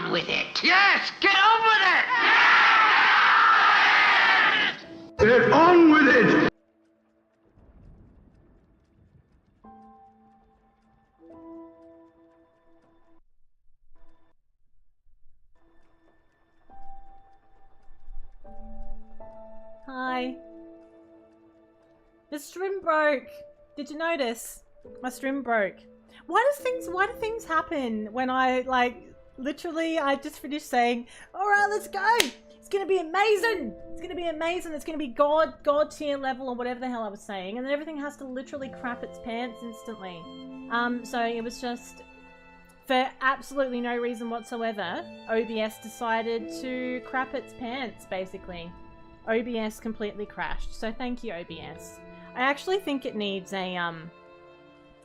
On with it. Yes, get on with it! Get on with it! Hi. The stream broke. Did you notice? My stream broke. Why do things happen when I, like, literally, I just finished saying, alright, let's go! It's gonna be amazing! It's gonna be amazing! It's gonna be God tier level or whatever the hell I was saying, and then everything has to literally crap its pants instantly. So it was just, for absolutely no reason whatsoever, OBS decided to crap its pants, basically. OBS completely crashed, so thank you, OBS. I actually think it needs a,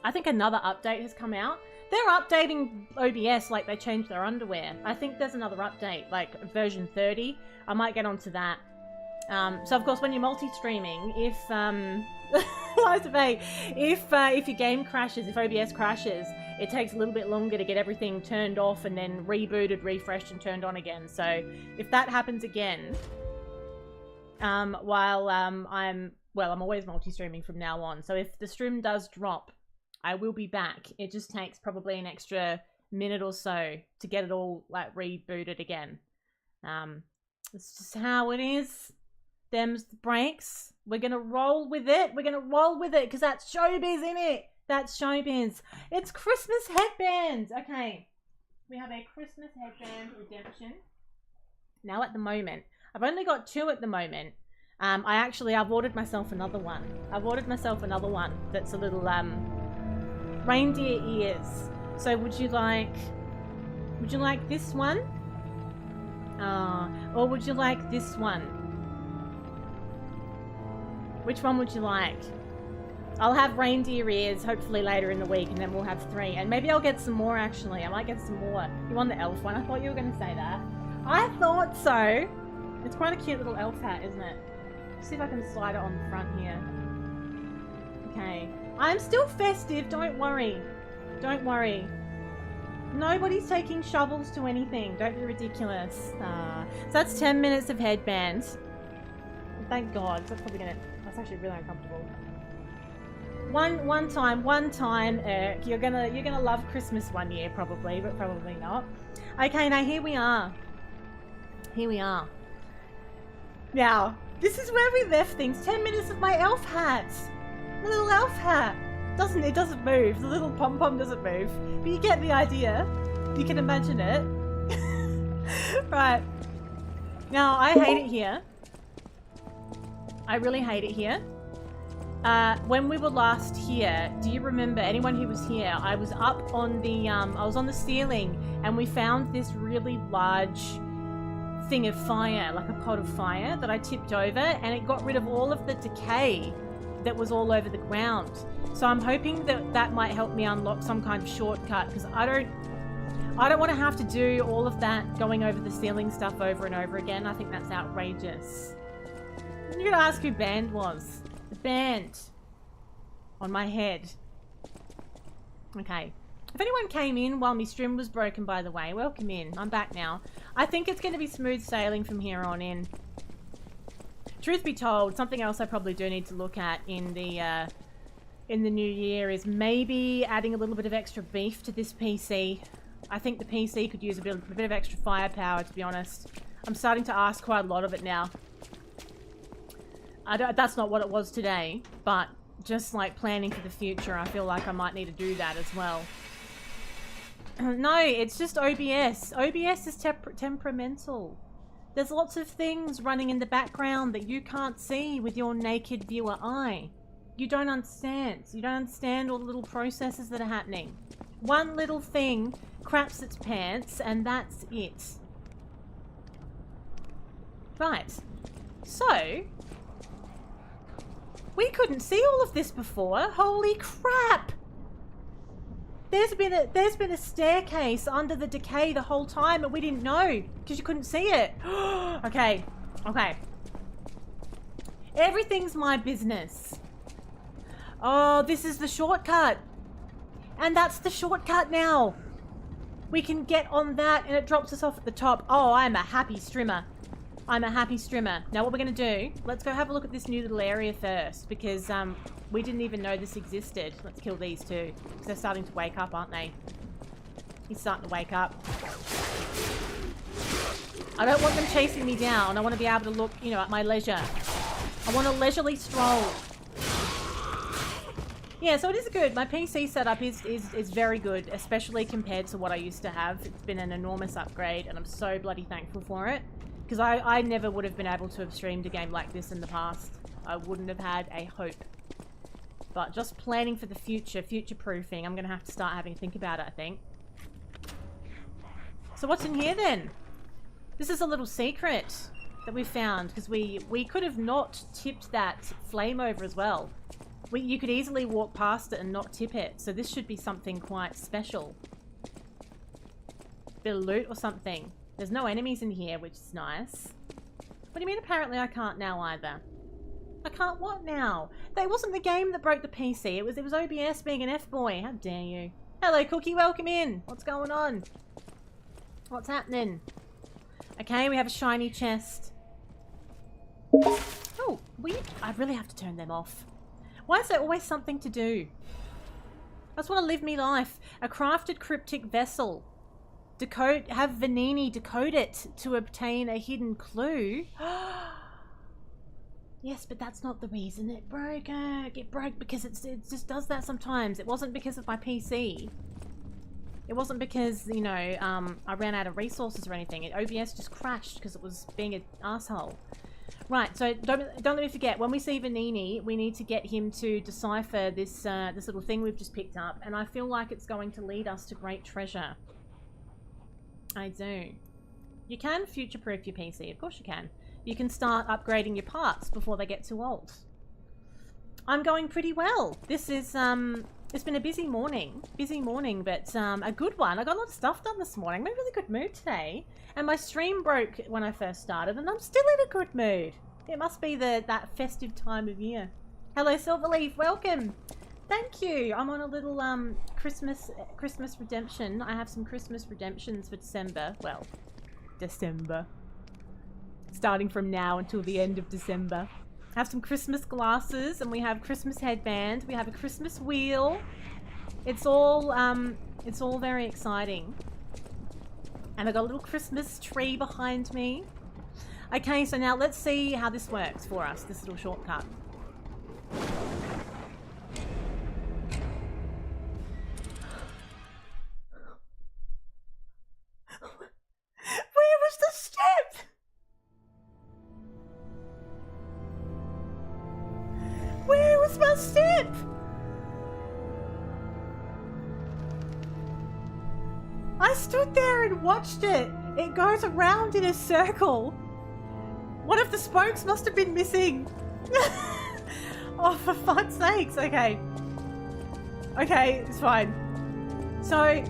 I think another update has come out. They're updating OBS like they changed their underwear. I think there's another update, like version 30. I might get onto that. So of course when you're multi-streaming, if, if your game crashes, if OBS crashes, it takes a little bit longer to get everything turned off and then rebooted, refreshed and turned on again. So if that happens again, while I'm always multi-streaming from now on. So if the stream does drop, I will be back. It just takes probably an extra minute or so to get it all like rebooted again. It's just how it is. Them's the breaks. We're gonna roll with it. We're gonna roll with it because that's showbiz, innit? That's showbiz. It's Christmas headbands. Okay, we have a Christmas headband redemption. Now at the moment, I've only got 2 at the moment. I've ordered myself another one. I've ordered myself another one that's a little reindeer ears. So would you like this one? Or would you like this one? Which one would you like? I'll have reindeer ears hopefully later in the week and then we'll have 3. And maybe I'll get some more actually. I might get some more. You want the elf one? I thought you were going to say that. I thought so. It's quite a cute little elf hat, isn't it? Let's see if I can slide it on the front here. Okay. I'm still festive, don't worry. Don't worry. Nobody's taking shovels to anything. Don't be ridiculous. So that's 10 minutes of headbands. Thank God. That's probably gonna... That's actually really uncomfortable. One time, you're gonna love Christmas one year probably, but probably not. Okay, now here we are. Here we are. Now, this is where we left things. 10 minutes of my elf hat. The little elf hat. It doesn't move. The little pom-pom doesn't move. But you get the idea. You can imagine it. Right. Now, I hate it here. I really hate it here. When we were last here, do you remember, anyone who was here, I was up on the, I was on the ceiling and we found this really large thing of fire, like a pot of fire that I tipped over and it got rid of all of the decay that was all over the ground. So I'm hoping that that might help me unlock some kind of shortcut because I don't want to have to do all of that going over the ceiling stuff over and over again. I think that's outrageous. You're gonna ask who Band was. The band on my head. Okay. If anyone came in while my stream was broken, by the way, welcome in. I'm back now. I think it's going to be smooth sailing from here on in. Truth be told, something else I probably do need to look at in the new year is maybe adding a little bit of extra beef to this PC. I think the PC could use a bit of extra firepower, to be honest. I'm starting to ask quite a lot of it now. That's not what it was today, but just like planning for the future, I feel like I might need to do that as well. No, it's just OBS. OBS is temperamental. There's lots of things running in the background that you can't see with your naked viewer eye. You don't understand. You don't understand all the little processes that are happening. One little thing craps its pants and that's it. Right. So, we couldn't see all of this before. Holy crap! There's been a staircase under the decay the whole time and we didn't know because you couldn't see it. Okay. Okay. Everything's my business. Oh, this is the shortcut. And that's the shortcut now. We can get on that and it drops us off at the top. Oh, I'm a happy strimmer. I'm a happy strimmer. Now what we're going to do, let's go have a look at this new little area first because we didn't even know this existed. Let's kill these two because they're starting to wake up, aren't they? He's starting to wake up. I don't want them chasing me down. I want to be able to look, you know, at my leisure. I want a leisurely stroll. Yeah, so it is good. My PC setup is very good, especially compared to what I used to have. It's been an enormous upgrade and I'm so bloody thankful for it. Because I never would have been able to have streamed a game like this in the past. I wouldn't have had a hope. But just planning for the future, future-proofing, I'm going to have to start having to think about it, I think. So what's in here then? This is a little secret that we found. Because we could have not tipped that flame over as well. You could easily walk past it and not tip it. So this should be something quite special. Bit of loot or something. There's no enemies in here, which is nice. What do you mean apparently I can't now either? I can't what now? That wasn't the game that broke the PC. It was OBS being an F-boy. How dare you? Hello, Cookie. Welcome in. What's going on? What's happening? Okay, we have a shiny chest. Oh, I really have to turn them off. Why is there always something to do? I just want to live me life. A crafted cryptic vessel. Have Vanini decode it to obtain a hidden clue. Yes, but that's not the reason it broke. It broke because it just does that sometimes. It wasn't because of my PC. It wasn't because, you know, I ran out of resources or anything. OBS just crashed because it was being an asshole. Right, so don't let me forget. When we see Vanini, we need to get him to decipher this this little thing we've just picked up, and I feel like it's going to lead us to great treasure. I do. You can future-proof your PC. Of course you can. You can start upgrading your parts before they get too old. I'm going pretty well. This is, it's been a busy morning. Busy morning, but a good one. I got a lot of stuff done this morning. I'm in a really good mood today. And my stream broke when I first started, and I'm still in a good mood. It must be that festive time of year. Hello, Silverleaf. Welcome. Thank you. I'm on a little Christmas redemption. I have some Christmas redemptions for December. Well, December. Starting from now until the end of December. I have some Christmas glasses and we have Christmas headband. We have a Christmas wheel. It's all very exciting. And I got a little Christmas tree behind me. Okay, so now let's see how this works for us, this little shortcut. Where was the step? Where was my step? I stood there and watched it. It goes around in a circle. One of the spokes must have been missing. Oh, for fuck's sakes. Okay. Okay, it's fine. So,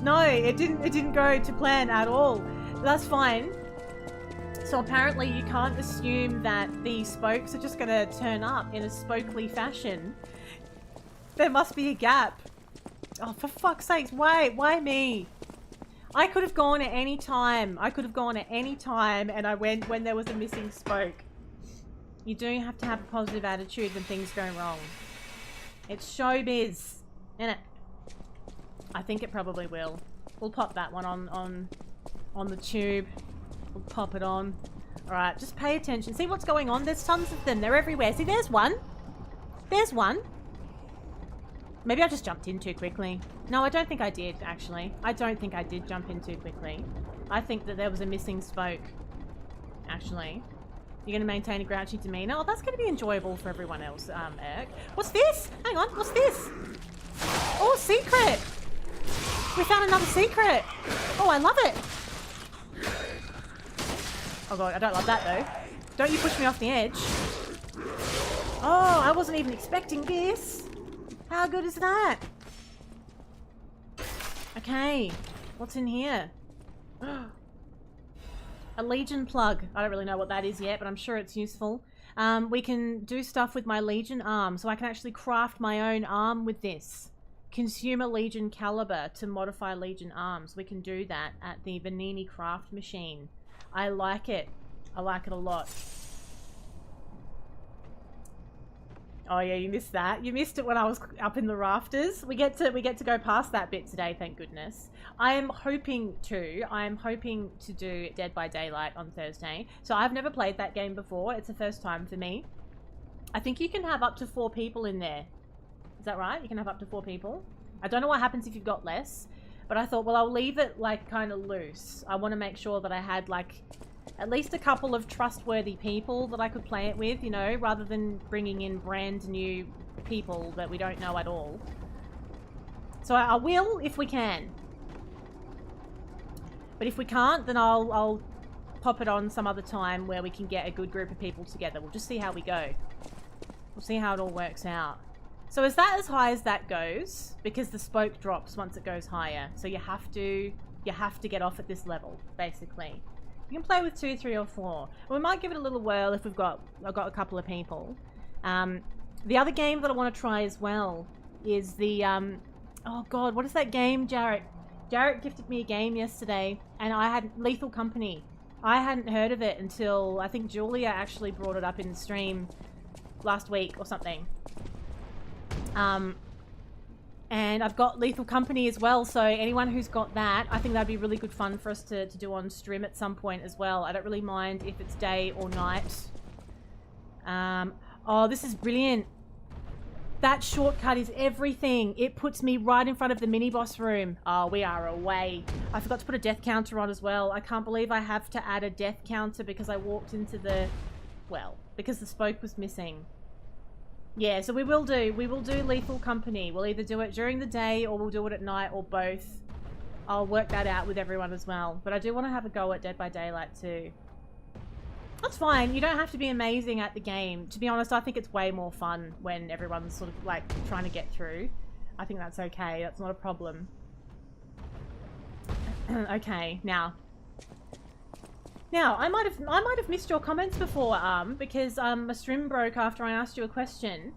no, it didn't go to plan at all. That's fine. So apparently you can't assume that the spokes are just going to turn up in a spokely fashion. There must be a gap. Oh, for fuck's sakes, why me? I could have gone at any time. I could have gone at any time and I went when there was a missing spoke. You do have to have a positive attitude when things go wrong. It's showbiz, innit? I think it probably will. We'll pop that one on the tube. We'll pop it on. Alright, just pay attention. See what's going on? There's tons of them. They're everywhere. See, there's one. There's one. Maybe I just jumped in too quickly. No, I don't think I did, actually. I don't think I did jump in too quickly. I think that there was a missing spoke, actually. You're going to maintain a grouchy demeanor? Oh, that's going to be enjoyable for everyone else, Eric. What's this? Hang on, what's this? Oh, secret! We found another secret! Oh, I love it! Oh god, I don't love that though. Don't you push me off the edge. Oh, I wasn't even expecting this. How good is that? Okay, what's in here? A Legion plug. I don't really know what that is yet, but I'm sure it's useful. We can do stuff with my Legion arm, so I can actually craft my own arm with this. Consume a Legion caliber to modify Legion arms. We can do that at the Vanini craft machine. I like it. I like it a lot. Oh yeah, you missed that. You missed it when I was up in the rafters. We get to go past that bit today, thank goodness. I am hoping to do Dead by Daylight on Thursday. So I've never played that game before. It's the first time for me. I think you can have up to 4 people in there. Is that right? You can have up to 4 people. I don't know what happens if you've got less, but I thought, well, I'll leave it like kind of loose. I want to make sure that I had like at least a couple of trustworthy people that I could play it with, you know, rather than bringing in brand new people that we don't know at all. So I will if we can. But if we can't, then I'll pop it on some other time where we can get a good group of people together. We'll just see how we go. We'll see how it all works out. So is that as high as that goes? Because the spoke drops once it goes higher. So you have to get off at this level, basically. You can play with 2, 3, or 4. We might give it a little whirl if I've got a couple of people. The other game that I want to try as well is the oh god, what is that game, Jarrett? Jarrett gifted me a game yesterday, and I had Lethal Company. I hadn't heard of it until I think Julia actually brought it up in the stream last week or something. And I've got Lethal Company as well, so anyone who's got that, I think that'd be really good fun for us to do on stream at some point as well. I don't really mind if it's day or night. Oh, this is brilliant. That shortcut is everything. It puts me right in front of the mini-boss room. Oh, we are away. I forgot to put a death counter on as well. I can't believe I have to add a death counter because I walked into the... well, because the spoke was missing. Yeah, so we will do Lethal Company. We'll either do it during the day or we'll do it at night or both. I'll work that out with everyone as well. But I do want to have a go at Dead by Daylight too. That's fine. You don't have to be amazing at the game. To be honest, I think it's way more fun when everyone's sort of like trying to get through. I think that's okay. That's not a problem. Okay, now I might have missed your comments before, because my stream broke after I asked you a question.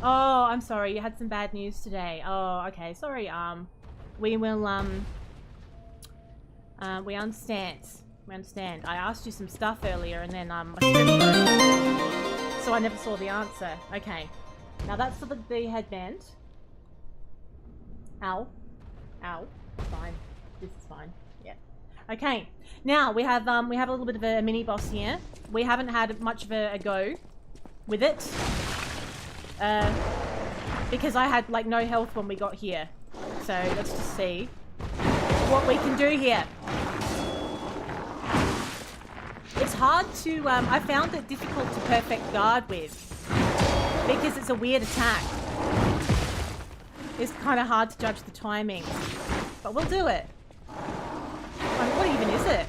Oh, I'm sorry, you had some bad news today. Oh, okay, sorry, we will, we understand. We understand. I asked you some stuff earlier and then, my stream broke, so I never saw the answer. Okay. Now that's for the headband. Ow. Ow. Fine. This is fine. Yeah. Okay. Now we have a little bit of a mini boss here. We haven't had much of a go with it. Because I had like no health when we got here. So let's just see what we can do here. It's hard to, I found it difficult to perfect guard with because it's a weird attack. It's kind of hard to judge the timing, but we'll do it. I mean, what even is it?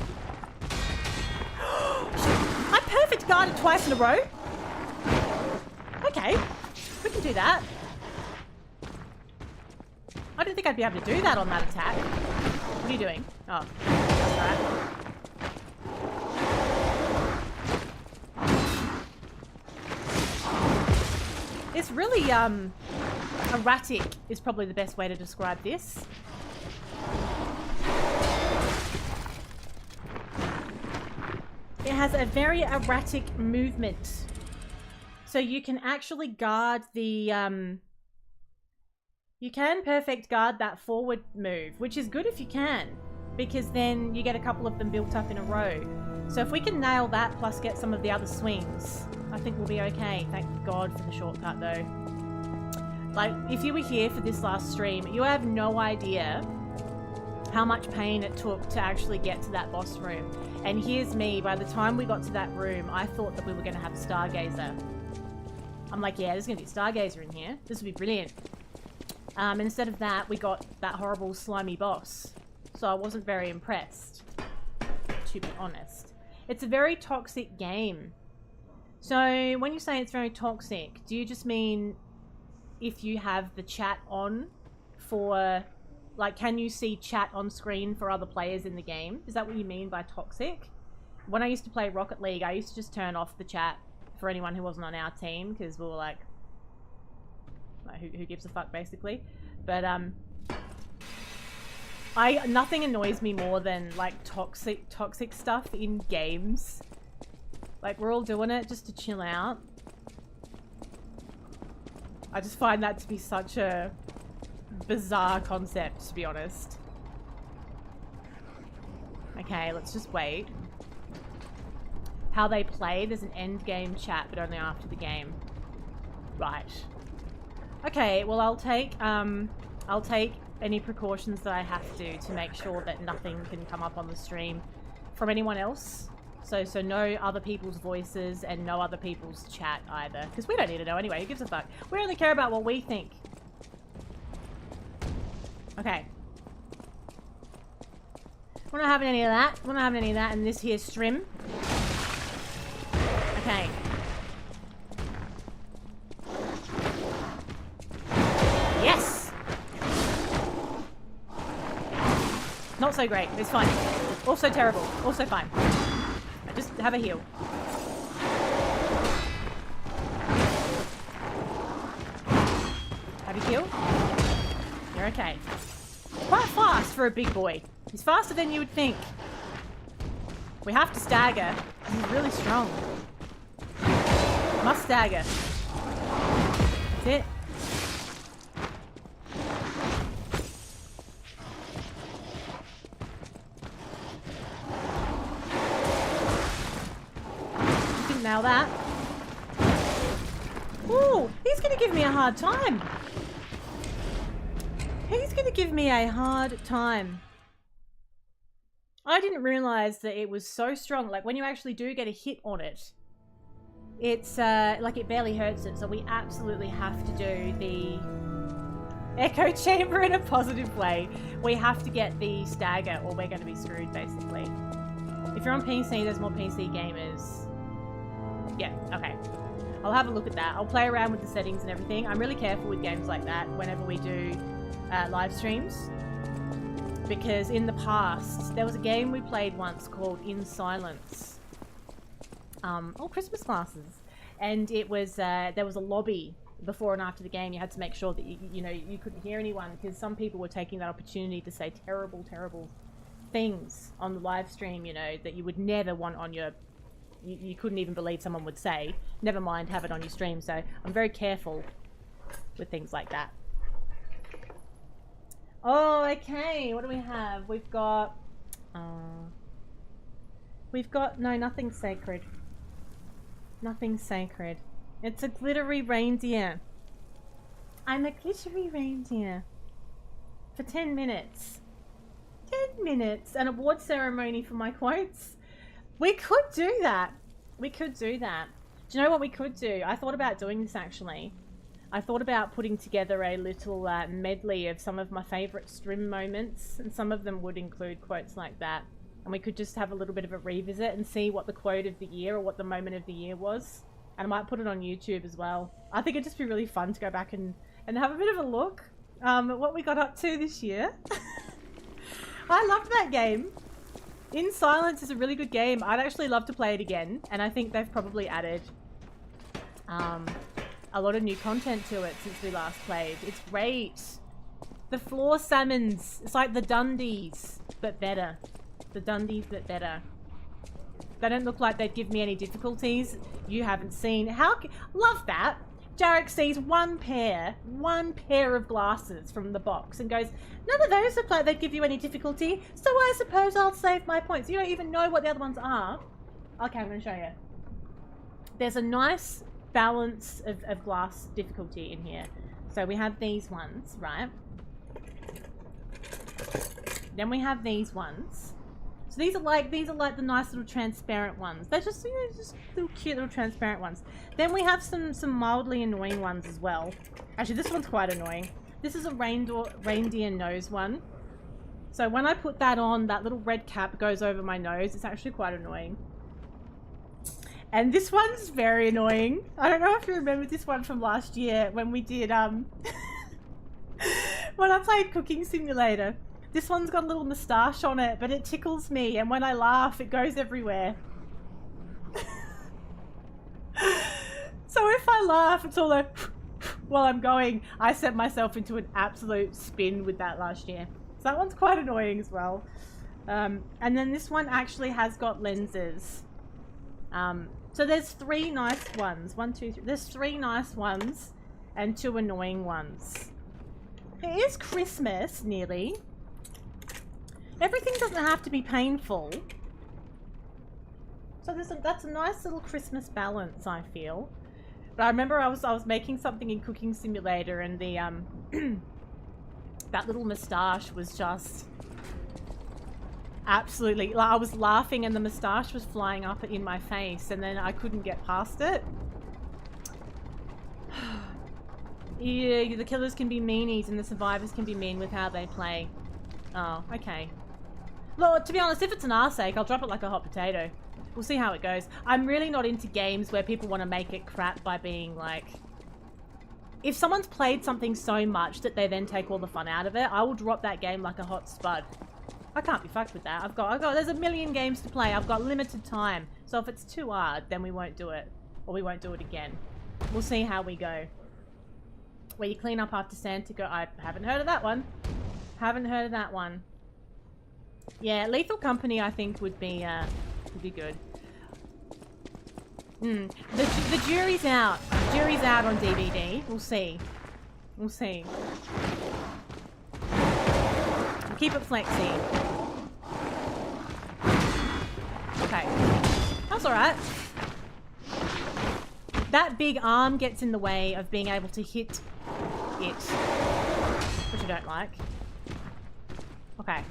I perfect guarded twice in a row? Okay, we can do that. I didn't think I'd be able to do that on that attack. What are you doing? Oh, that's right. It's really, erratic is probably the best way to describe this. It has a very erratic movement. So you can actually guard the, You can perfect guard that forward move, which is good if you can, because then you get a couple of them built up in a row. So if we can nail that plus get some of the other swings, I think we'll be okay. Thank God for the shortcut though. Like, if you were here for this last stream, you have no idea how much pain it took to actually get to that boss room. And here's me, by the time we got to that room, I thought that we were going to have a Stargazer. I'm like, yeah, there's going to be a Stargazer in here. This would be brilliant. Instead of that, we got that horrible slimy boss. So I wasn't very impressed, to be honest. It's a very toxic game. So when you say it's very toxic, do you just mean if you have the chat on for, like, can you see chat on screen for other players in the game? Is that what you mean by toxic? When I used to play Rocket League, I used to just turn off the chat for anyone who wasn't on our team, because we were like who gives a fuck, basically. But nothing annoys me more than like toxic stuff in games. Like, we're all doing it just to chill out. I just find that to be such a bizarre concept, to be honest. Okay, let's just wait. How they play, there's an end game chat, but only after the game. Right. Okay, well, I'll take any precautions that I have to make sure that nothing can come up on the stream from anyone else. So no other people's voices and no other people's chat either. Because we don't need to know anyway, who gives a fuck? We only care about what we think. Okay. We're not having any of that. We're not having any of that in this here stream. Okay. Yes! Not so great. It's fine. Also terrible. Also fine. Just have a heal. Have you healed? You're okay. Quite fast for a big boy. He's faster than you would think. We have to stagger. He's really strong. Must stagger. That's it. You didn't nail that. Ooh, he's gonna give me a hard time. He's gonna give me a hard time. I didn't realize that it was so strong. Like, when you actually do get a hit on it, it's like it barely hurts it. So we absolutely have to do the echo chamber in a positive way. We have to get the stagger or we're going to be screwed, basically. If you're on PC, there's more PC gamers. Yeah, okay. I'll have a look at that. I'll play around with the settings and everything. I'm really careful with games like that whenever we do live streams. Because in the past, there was a game we played once called In Silence. Oh, Christmas glasses. And it was, there was a lobby before and after the game. You had to make sure that, you couldn't hear anyone, because some people were taking that opportunity to say terrible, terrible things on the live stream, that you would never want on your, you couldn't even believe someone would say. Never mind have it on your stream. So I'm very careful with things like that. Oh, okay. What do we have? We've got no, nothing sacred. Nothing sacred. It's a glittery reindeer. I'm a glittery reindeer. For 10 minutes. 10 minutes. An award ceremony for my quotes. We could do that. We could do that. Do you know what we could do? I thought about doing this, actually. I thought about putting together a little medley of some of my favourite stream moments, and some of them would include quotes like that. And we could just have a little bit of a revisit and see what the quote of the year or what the moment of the year was. And I might put it on YouTube as well. I think it'd just be really fun to go back and have a bit of a look at what we got up to this year. I loved that game. In Silence is a really good game. I'd actually love to play it again. And I think they've probably added a lot of new content to it since we last played. It's great. The floor salmons. It's like the Dundies, but better. The Dundies, but better. They don't look like they'd give me any difficulties. You haven't seen. Love that. Jarek sees one pair of glasses from the box and goes, none of those look like they give you any difficulty, so I suppose I'll save my points. You don't even know what the other ones are. Okay, I'm going to show you. There's a nice balance of glass difficulty in here. So we have these ones, right? Then we have these ones. So these are like the nice little transparent ones. They're just, you know, just little cute little transparent ones. Then we have some mildly annoying ones as well. Actually, this one's quite annoying. This is a reindeer nose one. So when I put that on, that little red cap goes over my nose. It's actually quite annoying. And this one's very annoying. I don't know if you remember this one from last year when we did when I played Cooking Simulator. This one's got a little moustache on it, but it tickles me, and when I laugh, it goes everywhere. So if I laugh, it's all like, while I'm going, I set myself into an absolute spin with that last year. So that one's quite annoying as well. And then this one actually has got lenses. So there's 3 nice ones. 1, 2, 3. There's 3 nice ones and 2 annoying ones. It is Christmas, nearly. Everything doesn't have to be painful. So that's a nice little Christmas balance, I feel. But I remember I was making something in Cooking Simulator, and the that little moustache was just absolutely, like, I was laughing and the moustache was flying up in my face, and then I couldn't get past it. Yeah, the killers can be meanies and the survivors can be mean with how they play. Oh, okay. Look, to be honest, if it's an arse's sake, I'll drop it like a hot potato. We'll see how it goes. I'm really not into games where people want to make it crap by being like... If someone's played something so much that they then take all the fun out of it, I will drop that game like a hot spud. I can't be fucked with that. I've got, there's a million games to play. I've got limited time. So if it's too hard, then we won't do it. Or we won't do it again. We'll see how we go. Where you clean up after Santa go... I haven't heard of that one. Haven't heard of that one. Yeah, Lethal Company I think would be good. The jury's out. Jury's out on DVD. We'll see. We'll see. We'll keep it flexy. Okay. That's alright. That big arm gets in the way of being able to hit it. Which I don't like. Okay.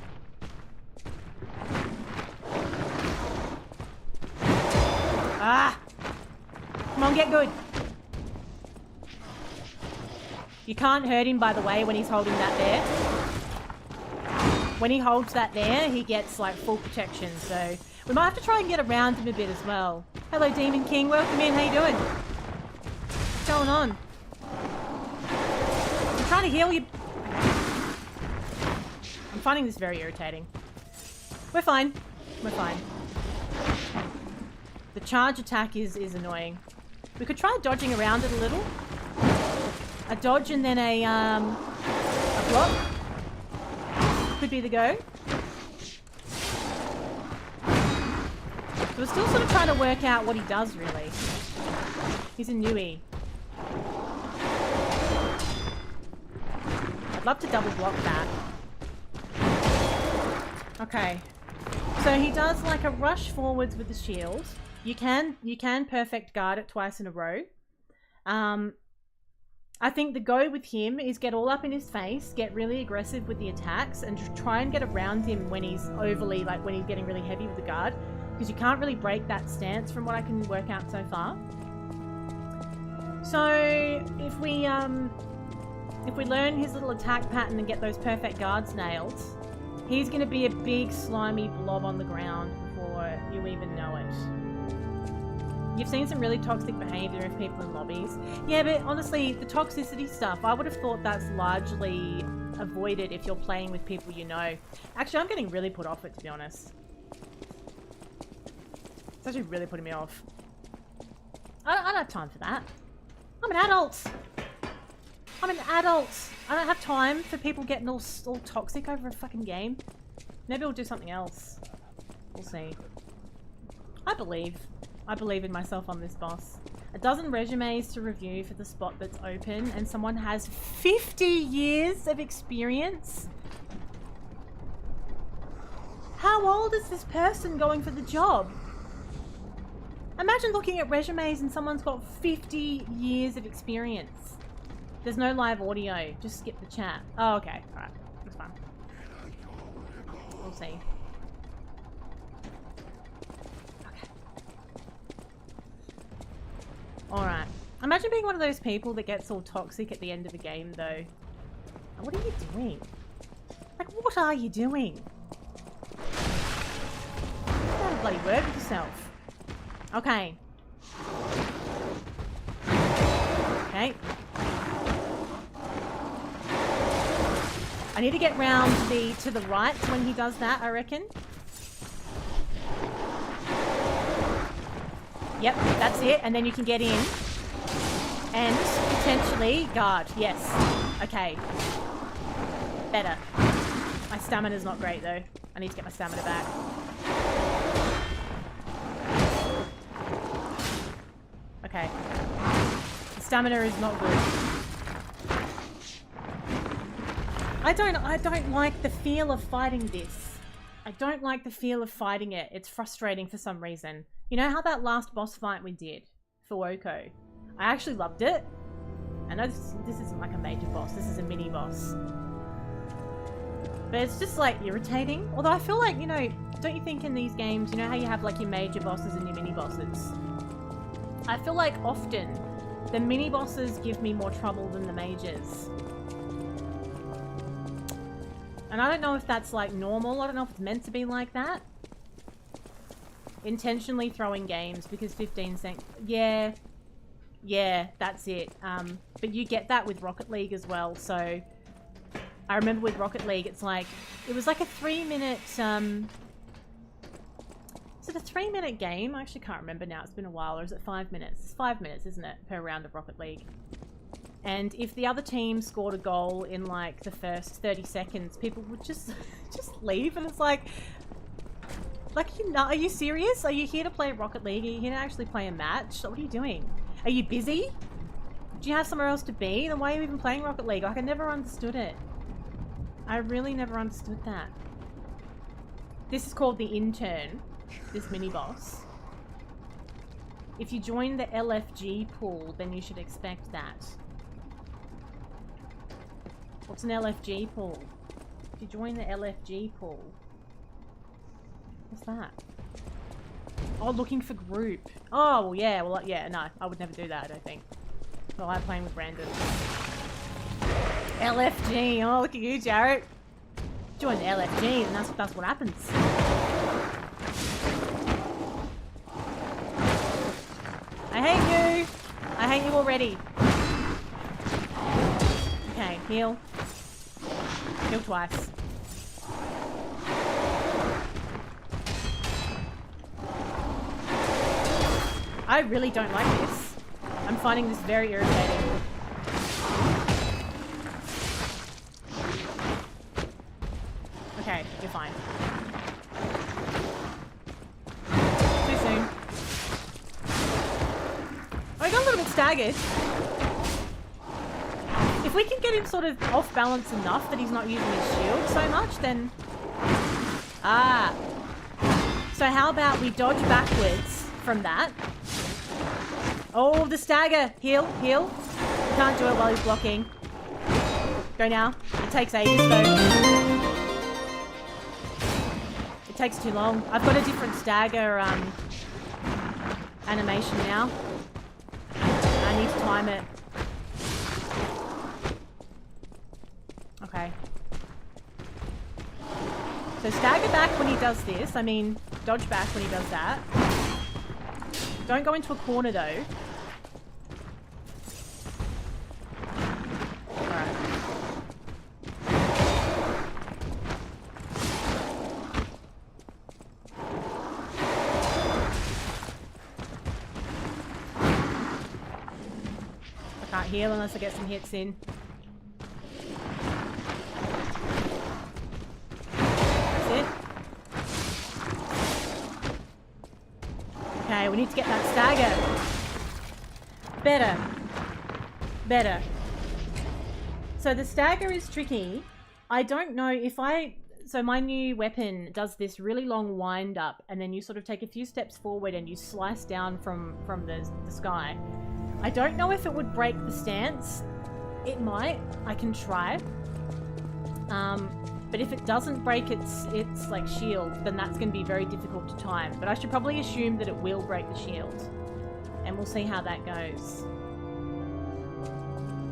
Ah! Come on, get good. You can't hurt him, by the way, when he's holding that there. When he holds that there, he gets, like, full protection, so... We might have to try and get around him a bit as well. Hello, Demon King. Welcome in. How you doing? What's going on? I'm trying to heal you. I'm finding this very irritating. We're fine. We're fine. The charge attack is annoying. We could try dodging around it a little. A dodge and then a block. Could be the go. We're still sort of trying to work out what he does, really. He's a newie. I'd love to double block that. Okay. So he does like a rush forwards with the shield. You can perfect guard it twice in a row. I think the go with him is get all up in his face, get really aggressive with the attacks, and just try and get around him when he's overly, like when he's getting really heavy with the guard. Because you can't really break that stance from what I can work out so far. So if we learn his little attack pattern and get those perfect guards nailed, he's going to be a big slimy blob on the ground before you even know it. You've seen some really toxic behaviour of people in lobbies. Yeah, but honestly, the toxicity stuff, I would have thought that's largely avoided if you're playing with people you know. Actually, I'm getting really put off it, to be honest. It's actually really putting me off. I don't have time for that. I'm an adult. I'm an adult. I don't have time for people getting all toxic over a fucking game. Maybe we'll do something else. We'll see. I believe in myself on this boss. A dozen resumes to review for the spot that's open, and someone has 50 years of experience? How old is this person going for the job? Imagine looking at resumes and someone's got 50 years of experience. There's no live audio. Just skip the chat. Oh, okay. Alright. That's fine. We'll see. Okay. Alright. Imagine being one of those people that gets all toxic at the end of a game, though. What are you doing? Like, what are you doing? Have a bloody word with yourself. Okay. Okay. I need to get round to the right when he does that, I reckon. Yep, that's it. And then you can get in. And potentially guard. Yes. Okay. Better. My stamina's not great though. I need to get my stamina back. Okay. The stamina is not good. I don't like the feel of fighting this. I don't like the feel of fighting it. It's frustrating for some reason. You know how that last boss fight we did for Woko? I actually loved it. I know this isn't like a major boss. This is a mini boss. But it's just like irritating. Although I feel like, you know, don't you think in these games, you know how you have like your major bosses and your mini bosses? I feel like often the mini bosses give me more trouble than the majors. And I don't know if that's like normal. I don't know if it's meant to be like that. Intentionally throwing games because 15 cents. Yeah. Yeah, that's it. But you get that with Rocket League as well. So I remember with Rocket League, it's like, it was like a 3-minute, is it a 3-minute game? I actually can't remember now. It's been a while. Or is it 5 minutes? It's 5 minutes, isn't it? Per round of Rocket League. And if the other team scored a goal in like the first 30 seconds, people would just leave. And it's like are you serious? Are you here to play Rocket League? Are you here to actually play a match? What are you doing? Are you busy? Do you have somewhere else to be? Then why are you even playing Rocket League? Like, I never understood it. I really never understood that. This is called the intern. This mini boss. If you join the LFG pool, then you should expect that. What's an LFG pool? If you join the LFG pool. What's that? Oh, looking for group. Oh, well, yeah. Well, yeah, no. I would never do that, I don't think. Well, I'm playing with random. LFG. Oh, look at you, Jarrett. Join the LFG, and that's what happens. I hate you. I hate you already. Okay, heal. Heal twice. I really don't like this. I'm finding this very irritating. Okay, you're fine. Too soon. Oh, I got a little bit staggered. If we can get him sort of off balance enough that he's not using his shield so much, then... Ah. So how about we dodge backwards from that? Oh, the stagger! Heal, heal. You can't do it while he's blocking. Go now. It takes ages though. It takes too long. I've got a different stagger animation now. I need to time it. Okay. So stagger back when he does this. I mean, dodge back when he does that. Don't go into a corner though. Alright. I can't heal unless I get some hits in. Okay, we need to get that stagger. Better. Better. So the stagger is tricky. I don't know if so my new weapon does this really long wind up, and then you sort of take a few steps forward and you slice down from the sky. I don't know if it would break the stance. It might. I can try. But if it doesn't break its like shield, then that's going to be very difficult to time. But I should probably assume that it will break the shield. And we'll see how that goes.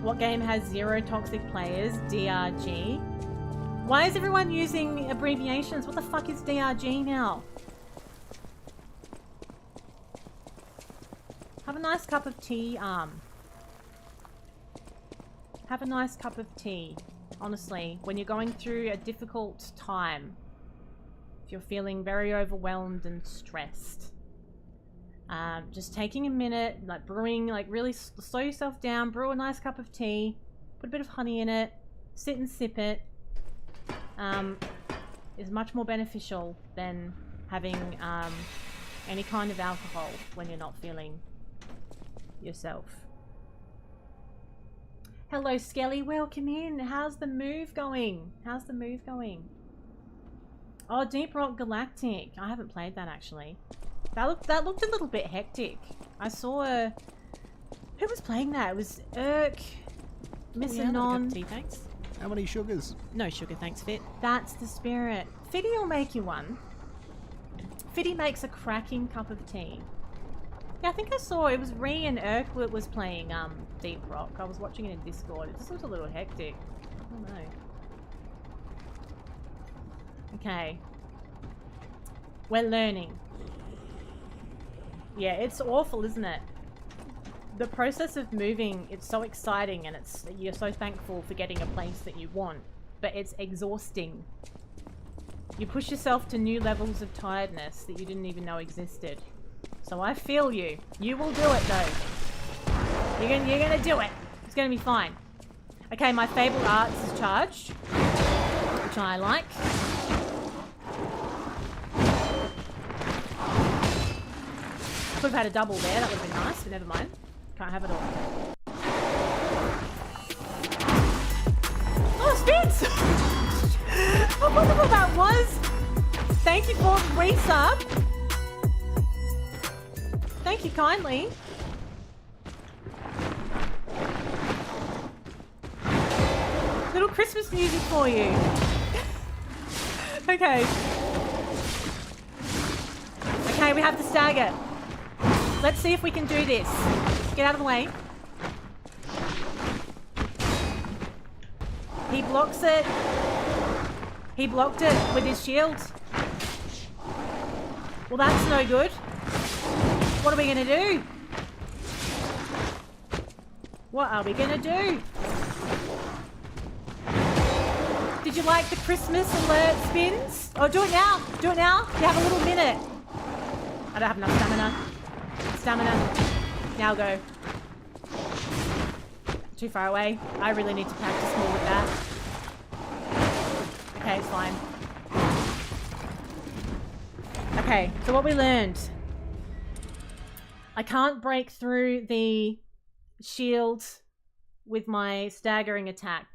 What game has 0 toxic players? DRG. Why is everyone using abbreviations? What the fuck is DRG now? Have a nice cup of tea, Have a nice cup of tea. Honestly, when you're going through a difficult time, if you're feeling very overwhelmed and stressed, just taking a minute, like brewing, like really slow yourself down, brew a nice cup of tea, put a bit of honey in it, sit and sip it, is much more beneficial than having any kind of alcohol when you're not feeling yourself. Hello, Skelly. Welcome in. How's the move going? How's the move going? Oh, Deep Rock Galactic. I haven't played that, actually. That looked a little bit hectic. I saw a... Who was playing that? It was Irk, Miss Anon. Tea, thanks. How many sugars? No sugar, thanks, Fit. That's the spirit. Fitty will make you one. Fitty makes a cracking cup of tea. Yeah, I think I saw it was Ree and Urk that was playing Deep Rock. I was watching it in Discord. It just looks a little hectic. I don't know. Okay. We're learning. Yeah, it's awful, isn't it? The process of moving, it's so exciting and you're so thankful for getting a place that you want, but it's exhausting. You push yourself to new levels of tiredness that you didn't even know existed. So I feel you. You will do it though. You're gonna do it. It's gonna be fine. Okay, my Fable Arts is charged, which I like. Could have had a double there. That would have been nice, but never mind. Can't have it all. Oh, Spitz! How wonderful that was! Thank you for the resub. Thank you kindly. Little Christmas music for you. Okay. Okay, we have the stagger. Let's see if we can do this. Get out of the way. He blocks it. He blocked it with his shield. Well, that's no good. What are we gonna do? What are we gonna do? Did you like the Christmas alert spins? Oh, do it now. Do it now. You have a little minute. I don't have enough stamina. Now go. Too far away. I really need to practice more with that. Okay, it's fine. Okay, so what we learned. I can't break through the shield with my staggering attack.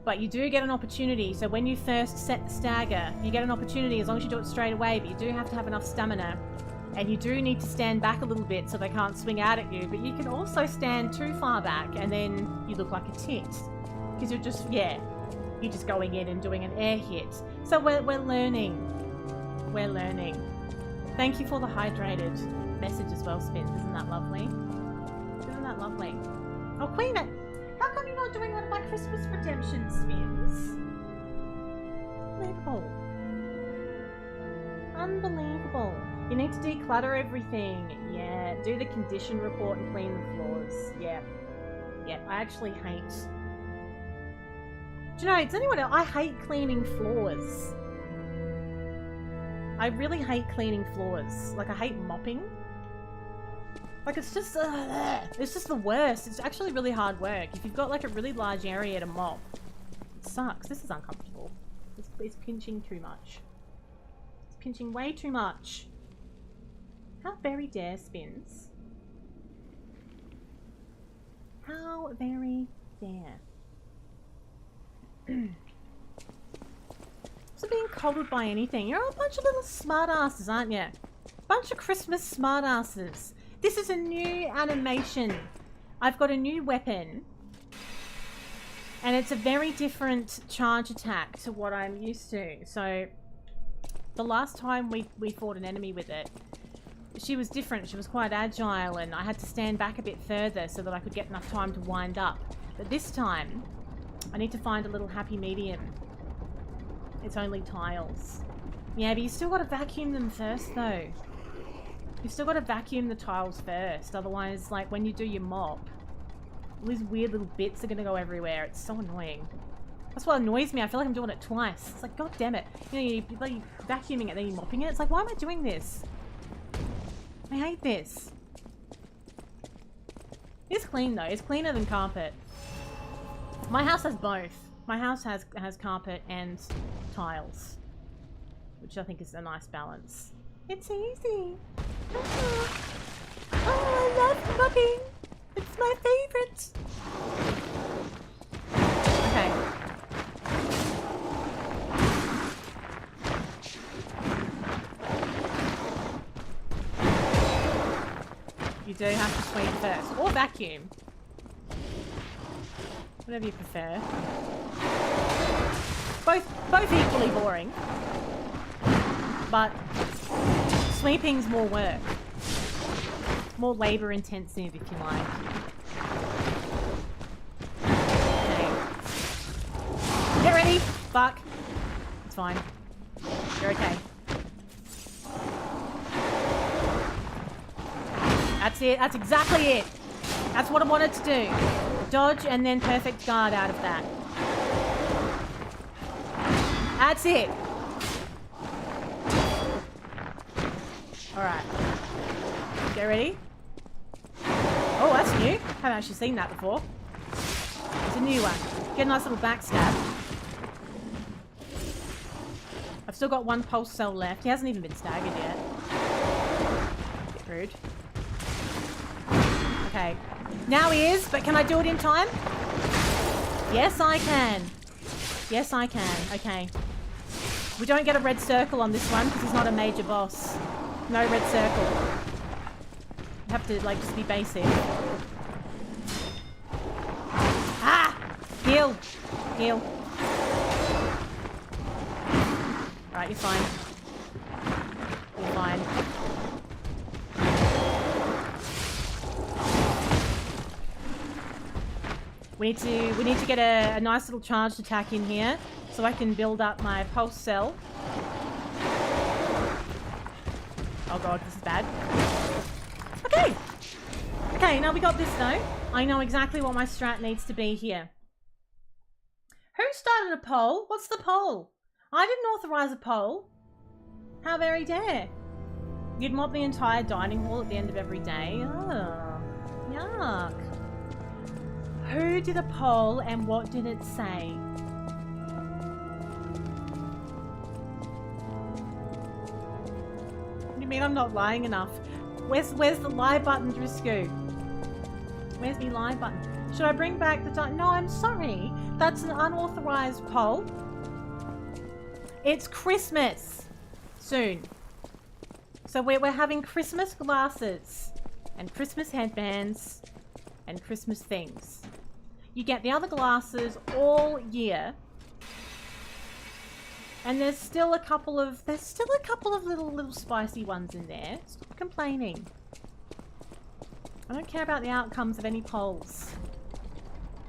But you do get an opportunity. So when you first set the stagger, you get an opportunity as long as you do it straight away, but you do have to have enough stamina. And you do need to stand back a little bit so they can't swing out at you. But you can also stand too far back and then you look like a tit. Because you're just, yeah, you're just going in and doing an air hit. So we're learning. We're learning. Thank you for the hydrated message as well, Spins. Isn't that lovely? Isn't that lovely? Oh, Queen, how come you're not doing one of my Christmas redemption spins? Unbelievable. Unbelievable. You need to declutter everything. Yeah, do the condition report and clean the floors. Yeah. Yeah, I actually hate... Do you know, does anyone else... I hate cleaning floors. I really hate cleaning floors. Like, I hate mopping. Like, it's just the worst. It's actually really hard work. If you've got, like, a really large area to mop, it sucks. This is uncomfortable. It's pinching too much. It's pinching way too much. How very dare Spins. How very fair. Wasn't being coddled by anything. You're all a bunch of little smartasses, aren't you? Bunch of Christmas smartasses. This is a new animation. I've got a new weapon. And it's a very different charge attack to what I'm used to. So, the last time we fought an enemy with it, she was different. She was quite agile and I had to stand back a bit further so that I could get enough time to wind up. But this time, I need to find a little happy medium. It's only tiles. Yeah, but you still got to vacuum them first though. You've still got to vacuum the tiles first. Otherwise, like when you do your mop, all these weird little bits are going to go everywhere. It's so annoying. That's what annoys me. I feel like I'm doing it twice. It's like, god damn it. You know, you're like vacuuming it, then you're mopping it. It's like, why am I doing this? I hate this. It's clean though. It's cleaner than carpet. My house has both. My house has carpet and tiles, which I think is a nice balance. It's easy. Oh, I love mopping. It's my favorite. Okay. You do have to sweep first, or vacuum. Whatever you prefer. Both equally boring. But sweeping's more work. More labor intensive, if you like. Okay. Get ready! Fuck. It's fine. You're okay. That's it. That's exactly it. That's what I wanted to do. Dodge and then perfect guard out of that. That's it. Alright. Get ready. Oh, that's new. Haven't actually seen that before. It's a new one. Get a nice little backstab. I've still got one pulse cell left. He hasn't even been staggered yet. Bit rude. Okay. Now he is, but can I do it in time? Yes, I can. Yes, I can. Okay. We don't get a red circle on this one because he's not a major boss. No red circle. You have to, like, just be basic. Ah! Heal! Heal. Alright, you're fine. You're fine. We need to get a nice little charged attack in here so I can build up my pulse cell. Oh god, this is bad. Okay. Okay, now we got this though. I know exactly what my strat needs to be here. Who started a poll? What's the poll? I didn't authorize a poll. How very dare. You'd mop the entire dining hall at the end of every day. Oh, yuck. Who did a poll and what did it say? What do you mean I'm not lying enough? Where's the lie button, Drisco? Where's the lie button? Should I bring back the No, I'm sorry. That's an unauthorized poll. It's Christmas soon. So we're having Christmas glasses and Christmas headbands and Christmas things. You get the other glasses all year. And there's still a couple of little spicy ones in there. Stop complaining. I don't care about the outcomes of any polls.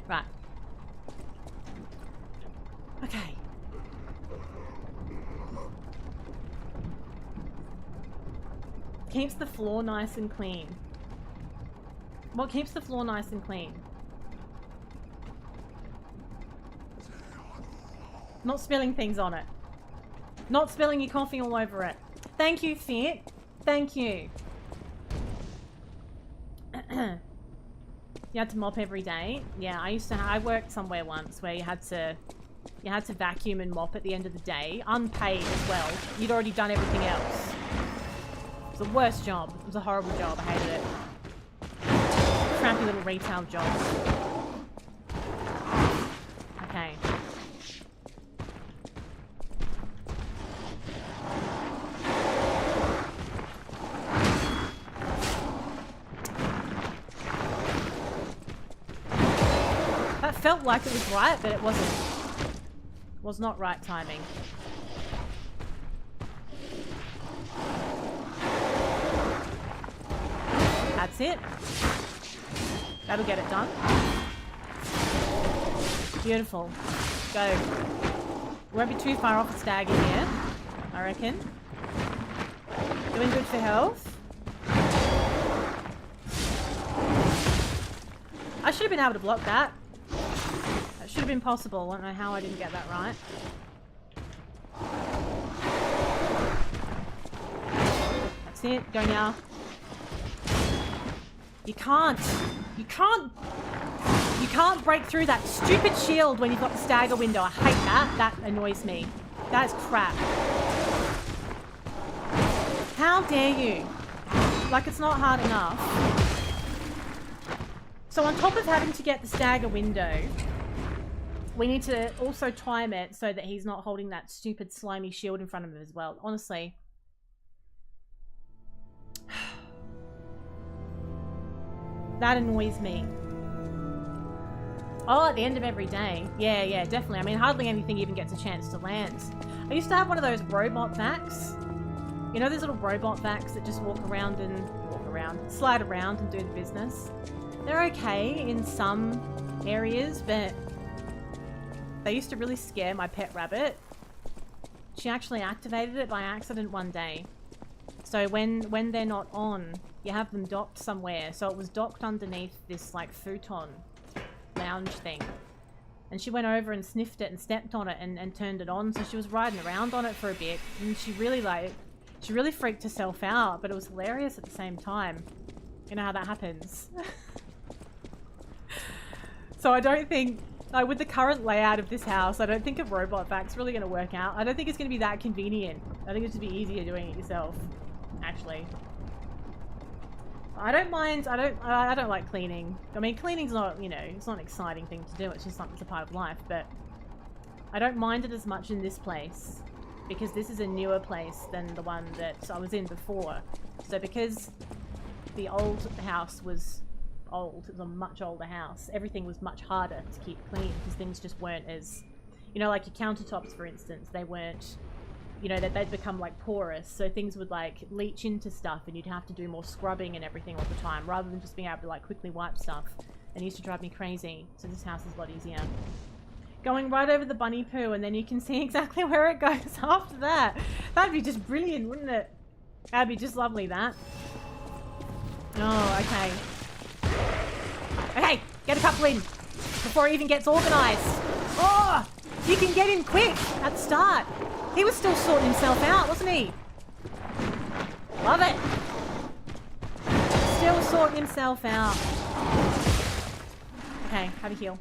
Right. Okay. Keeps the floor nice and clean. What keeps the floor nice and clean? Not spilling things on it. Not spilling your coffee all over it. Thank you, Fit. Thank you. You had to mop every day. Yeah, I worked somewhere once where you had to vacuum and mop at the end of the day, unpaid as well. You'd already done everything else. It was the worst job. It was a horrible job. I hated it. Crappy little retail job. felt like it was right, but it wasn't. Was not right timing. That's it. That'll get it done. Beautiful. Go. We won't be too far off the stag in here, I reckon. Doing good for health. I should have been able to block that. That should have been possible. I don't know how I didn't get that right. That's it. Go now. You can't. You can't. You can't break through that stupid shield when you've got the stagger window. I hate that. That annoys me. That is crap. How dare you? Like, it's not hard enough. So on top of having to get the stagger window, we need to also time it so that he's not holding that stupid slimy shield in front of him as well. Honestly. That annoys me. Oh, at the end of every day. Yeah, definitely. I mean, hardly anything even gets a chance to land. I used to have one of those robot vacs. You know those little robot vacs that just slide around and do the business? They're okay in some areas, but they used to really scare my pet rabbit. She actually activated it by accident one day. So when they're not on, you have them docked somewhere. So it was docked underneath this like futon lounge thing. And she went over and sniffed it and stepped on it and turned it on. So she was riding around on it for a bit. And she really freaked herself out, but it was hilarious at the same time. You know how that happens. So I don't think, with the current layout of this house, I don't think a robot vac's really going to work out. I don't think it's going to be that convenient. I think it's going to be easier doing it yourself, actually. I don't mind, I don't like cleaning. I mean, cleaning's not, you know, it's not an exciting thing to do. It's just something that's a part of life, but I don't mind it as much in this place because this is a newer place than the one that I was in before. So because the old house was old, it was a much older house, everything was much harder to keep clean because things just weren't as, you know, like your countertops, for instance, they weren't, you know, that they'd become like porous, so things would like leach into stuff and you'd have to do more scrubbing and everything all the time rather than just being able to like quickly wipe stuff, and it used to drive me crazy. So this house is a lot easier. Going right over the bunny poo and then you can see exactly where it goes after that. That'd be just brilliant, wouldn't it? That'd be just lovely, that. Oh, okay. Okay, get a couple in before he even gets organised. Oh, you can get in quick at the start. He was still sorting himself out, wasn't he? Love it. Still sorting himself out. Okay, have a heal.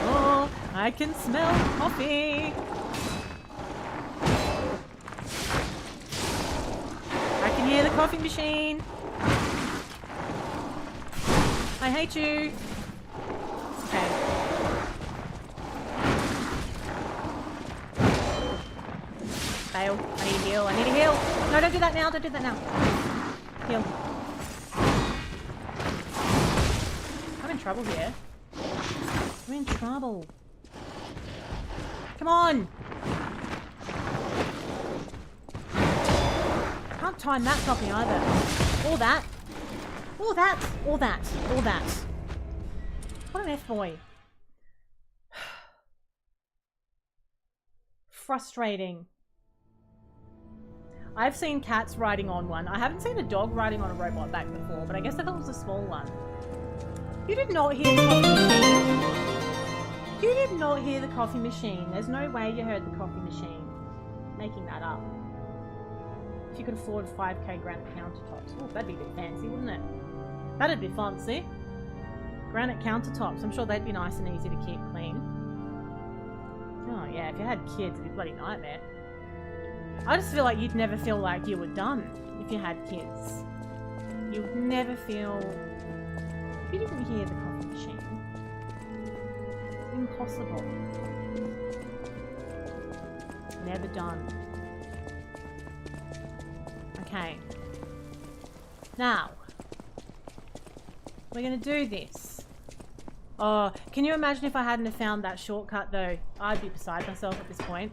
Oh, I can smell coffee. I can hear the coffee machine. I hate you. Okay. Fail. I need a heal. I need a heal. No, don't do that now. Don't do that now. Heal. I'm in trouble here. I'm in trouble. Come on. Can't time that properly either. All that. All that. All that. All that. What an F-boy. Frustrating. I've seen cats riding on one. I haven't seen a dog riding on a robot vac before, but I guess I thought it was a small one. You did not hear the coffee machine. You did not hear the coffee machine. There's no way you heard the coffee machine. Making that up. If you could afford 5k granite countertops. Oh, that'd be a bit fancy, wouldn't it? That'd be fancy. Granite countertops. I'm sure they'd be nice and easy to keep clean. Oh yeah, if you had kids, it'd be a bloody nightmare. I just feel like you'd never feel like you were done if you had kids. You would never feel... You didn't hear the coffee machine. It's impossible. Never done. Okay. Now, We're gonna do this. Oh, can you imagine if I hadn't have found that shortcut though? I'd be beside myself at this point.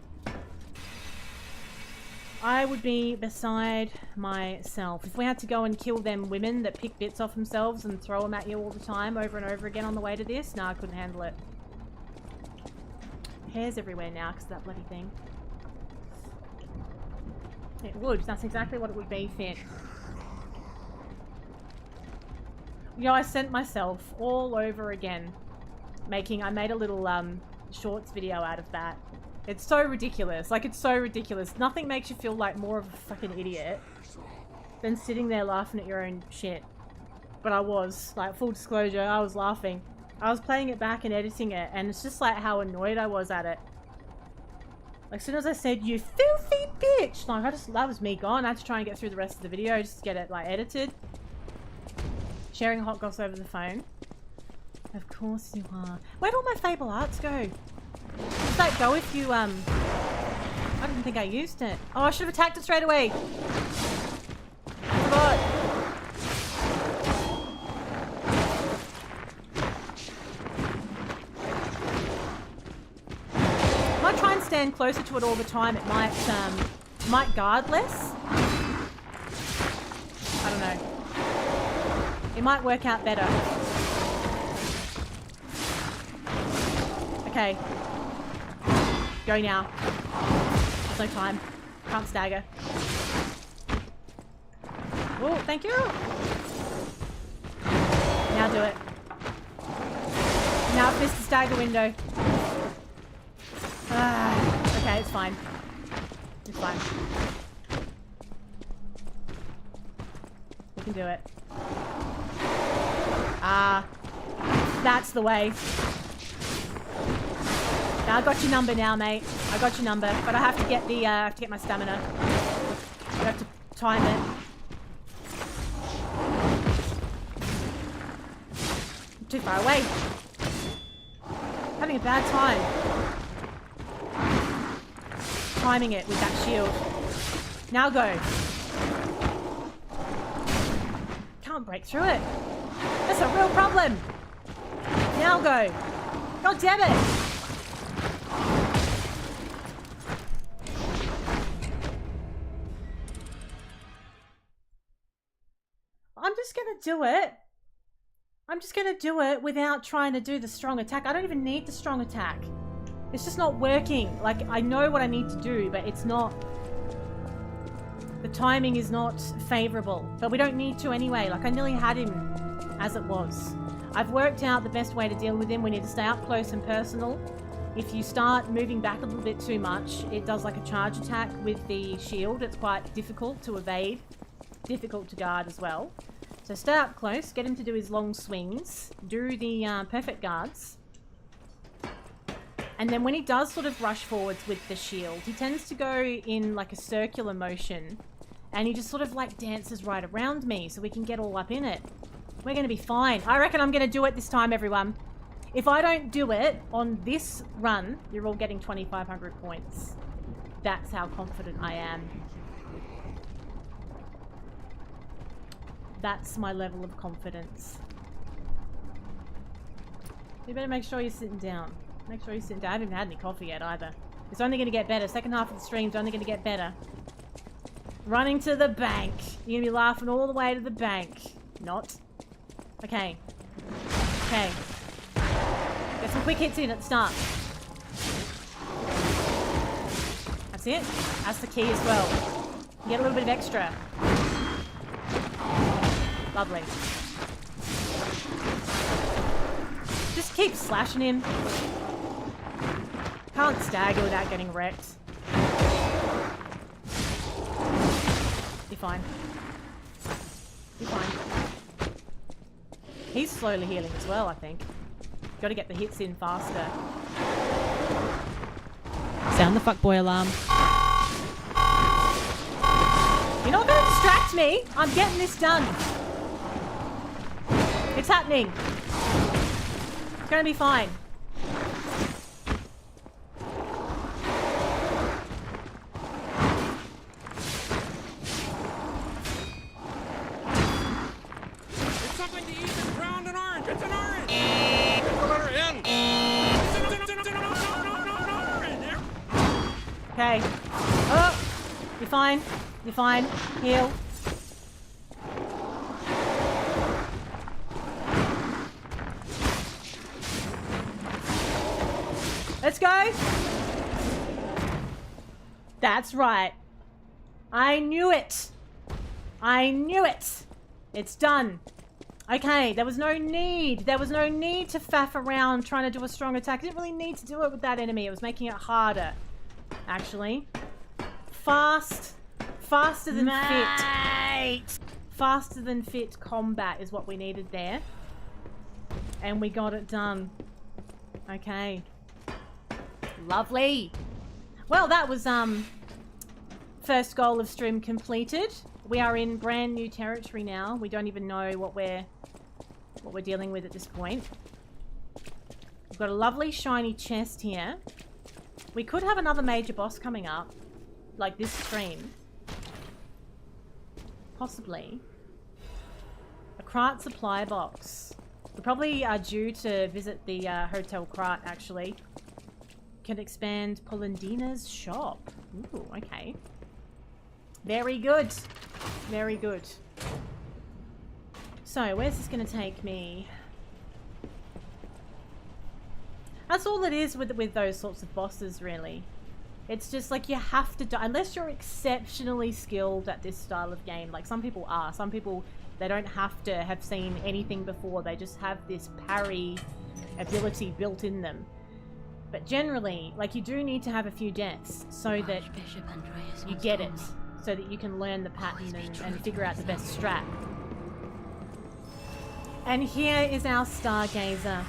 I would be beside myself. If we had to go and kill them women that pick bits off themselves and throw them at you all the time over and over again on the way to this, nah, I couldn't handle it. Hairs everywhere now because of that bloody thing. It would. That's exactly what it would be, Fit. You know, I sent myself all over again. I made a little shorts video out of that. It's so ridiculous. Like, it's so ridiculous. Nothing makes you feel like more of a fucking idiot than sitting there laughing at your own shit. But I was. Like, full disclosure, I was laughing. I was playing it back and editing it, and it's just like how annoyed I was at it. Like, as soon as I said, "You filthy bitch," like, that was me gone. I had to try and get through the rest of the video just to get it, like, edited. Sharing hot goss over the phone. Of course you are. Where'd all my Fable Arts go? Does that go if you, I didn't think I used it. Oh, I should have attacked it straight away. Forgot. I might try and stand closer to it all the time. It might guard less. I don't know. It might work out better. Okay. Go now. There's no time. Can't stagger. Oh, thank you! Now do it. Now I've missed the stagger window. Okay, it's fine. It's fine. We can do it. That's the way. Now I got your number now, mate. I got your number, but I have to get the I have to get my stamina. I have to time it. I'm too far away. Having a bad time. Timing it with that shield. Now go. Can't break through it. That's a real problem. Now go. God damn it. I'm just gonna do it. I'm just gonna do it without trying to do the strong attack. I don't even need the strong attack. It's just not working. Like, I know what I need to do, but it's not... The timing is not favorable. But we don't need to anyway. Like, I nearly had him as it was. I've worked out the best way to deal with him. We need to stay up close and personal. If you start moving back a little bit too much, it does like a charge attack with the shield. It's quite difficult to evade. Difficult to guard as well. So stay up close, get him to do his long swings, do the perfect guards. And then when he does sort of rush forwards with the shield, he tends to go in like a circular motion. And he just sort of like dances right around me so we can get all up in it. We're going to be fine. I reckon I'm going to do it this time, everyone. If I don't do it on this run, you're all getting 2,500 points. That's how confident I am. That's my level of confidence. You better make sure you're sitting down. Make sure you're sitting down. I haven't even had any coffee yet either. It's only going to get better. Second half of the stream's only going to get better. Running to the bank. You're going to be laughing all the way to the bank. Not. Okay. Okay. Get some quick hits in at the start. That's it. That's the key as well. Get a little bit of extra. Lovely. Just keep slashing him. Can't stagger without getting wrecked. Be fine. Be fine. He's slowly healing as well, I think. Got to get the hits in faster. Sound the fuckboy alarm. You're not going to distract me. I'm getting this done. It's happening. It's going to be fine. It's not going to even found an orange! It's an orange! It's the letter N! It's an orange! Okay. Oh! You're fine. You're fine. Heal. Let's go! That's right. I knew it! I knew it! It's done. Okay, there was no need. There was no need to faff around trying to do a strong attack. I didn't really need to do it with that enemy. It was making it harder, actually. Faster than fit. Faster than fit combat is what we needed there. And we got it done. Okay. Lovely. Well, that was, first goal of stream completed. We are in brand new territory now. We don't even know what we're dealing with at this point. We've got a lovely shiny chest here. We could have another major boss coming up, like this stream. Possibly. A Krat supply box. We probably are due to visit the Hotel Krat, actually. Can expand Polendina's shop. Ooh, okay. Very good. Very good. So, where's this going to take me? That's all it is with those sorts of bosses, really. It's just like you have to die. Unless you're exceptionally skilled at this style of game. Like some people are. Some people, they don't have to have seen anything before. They just have this parry ability built in them. But generally, like, you do need to have a few deaths so that you get it. So that you can learn the pattern and figure out the best strat. And here is our Stargazer.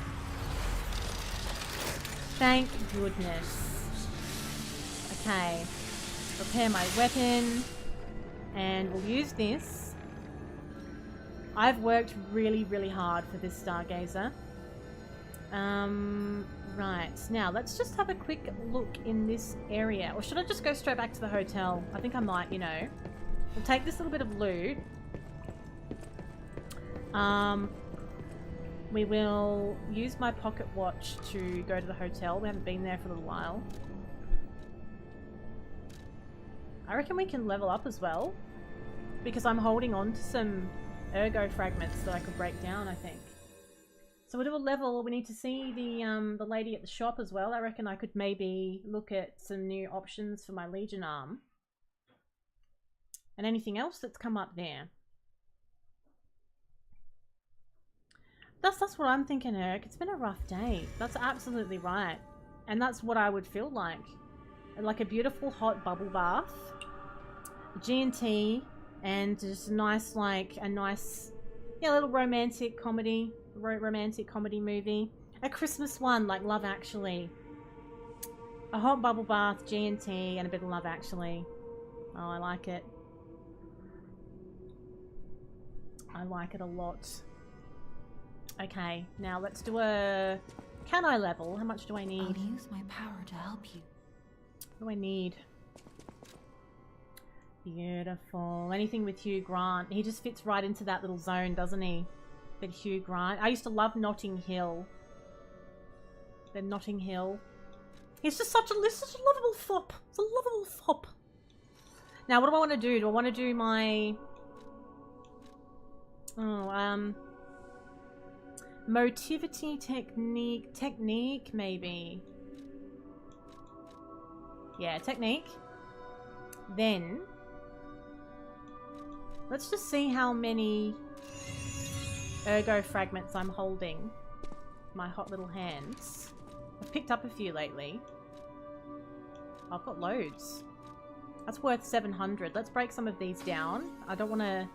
Thank goodness. Okay. Repair my weapon. And we'll use this. I've worked really, really hard for this Stargazer. Right. Now, let's just have a quick look in this area. Or should I just go straight back to the hotel? I think I might, you know. We'll take this little bit of loot. We will use my pocket watch to go to the hotel. We haven't been there for a little while. I reckon we can level up as well. Because I'm holding on to some ergo fragments that I could break down, I think. So we'll do a level. We need to see the lady at the shop as well. I reckon I could maybe look at some new options for my Legion arm. And anything else that's come up there. That's what I'm thinking, Eric. It's been a rough day. That's absolutely right. And that's what I would feel like. Like a beautiful hot bubble bath. G&T. And just a nice, yeah, little romantic comedy. Romantic comedy movie. A Christmas one, like Love Actually. A hot bubble bath, G&T, and a bit of Love Actually. Oh, I like it. I like it a lot. Okay, now let's do a... Can I level? How much do I need? I'll use my power to help you. What do I need? Beautiful. Anything with Hugh Grant. He just fits right into that little zone, doesn't he? But Hugh Grant. I used to love Notting Hill. Then Notting Hill. He's just such a lovable fop. It's a lovable fop. Now, what do I want to do? Do I want to do my... Oh, motivity technique, maybe. Yeah, technique. Then, let's just see how many ergo fragments I'm holding. My hot little hands. I've picked up a few lately. I've got loads. That's worth 700. Let's break some of these down. I don't want to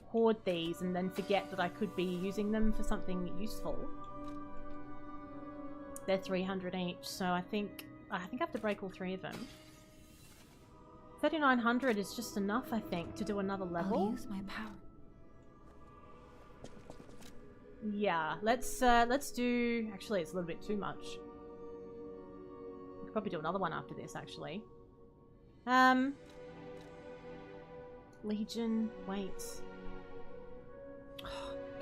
hoard these and then forget that I could be using them for something useful. They're 300 each, so I think I have to break all three of them. 3,900 is just enough, I think, to do another level. I'll use my power. Yeah, let's do... Actually, it's a little bit too much. We could probably do another one after this, actually. Legion, wait.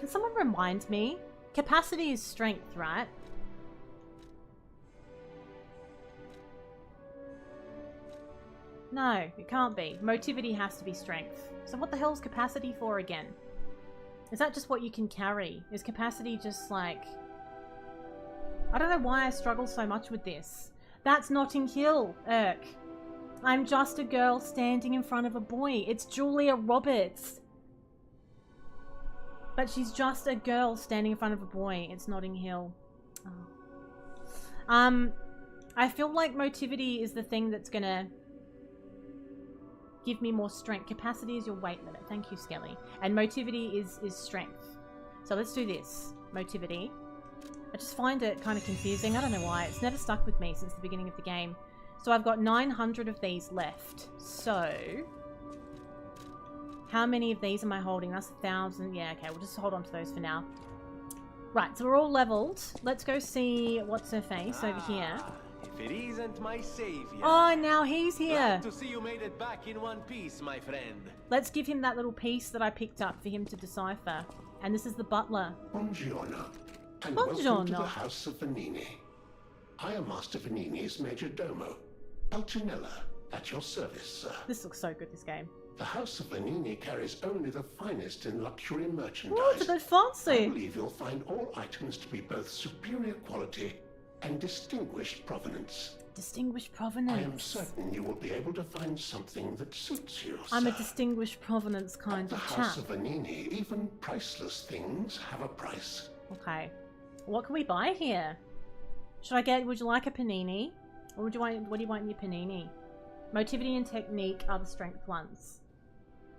Can someone remind me? Capacity is strength, right? No, it can't be. Motivity has to be strength. So what the hell's capacity for again? Is that just what you can carry? Is capacity just like... I don't know why I struggle so much with this. That's Notting Hill, Irk. I'm just a girl standing in front of a boy. It's Julia Roberts. But she's just a girl standing in front of a boy. It's Notting Hill. Oh. I feel like motivity is the thing that's gonna give me more strength. Capacity is your weight limit. Thank you, Skelly. And motivity is strength. So let's do this. Motivity. I just find it kind of confusing. I don't know why. It's never stuck with me since the beginning of the game. So I've got 900 of these left. So how many of these am I holding? That's 1,000. Yeah, okay. We'll just hold on to those for now. Right, so we're all leveled. Let's go see what's her face over here. If it isn't my savior. Oh, now he's here. Glad to see you made it back in one piece, my friend. Let's give him that little piece that I picked up for him to decipher. And this is the butler. Buongiorno. And Buongiorno. welcome to the House of Vanini. I am Master Vanini's Major Domo, Pulcinella, at your service, sir. This looks so good, this game. The House of Vanini carries only the finest in luxury merchandise. Oh, it's a bit I fancy. believe you'll find all items to be both superior quality and distinguished provenance. Distinguished I am provenance. certain you will be able to find something that suits you, I'm a sir. distinguished provenance kind The of House chap. of Vanini, even priceless things have a price. Okay. What can we buy here? Should I get, would you like a panini? Or would you want, what do you want in your panini? Motivity and technique are the strength ones.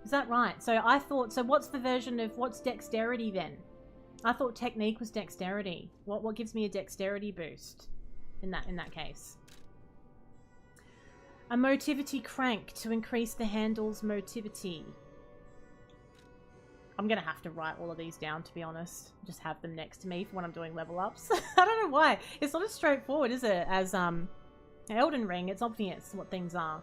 Is that right? So I thought, so what's the version of, what's dexterity then? I thought technique was dexterity. What gives me a dexterity boost in that case? A motivity crank to increase the handle's motivity. I'm gonna have to write all of these down, to be honest. Just have them next to me for when I'm doing level ups. I don't know why. It's not as straightforward, is it? As Elden Ring, it's obvious what things are.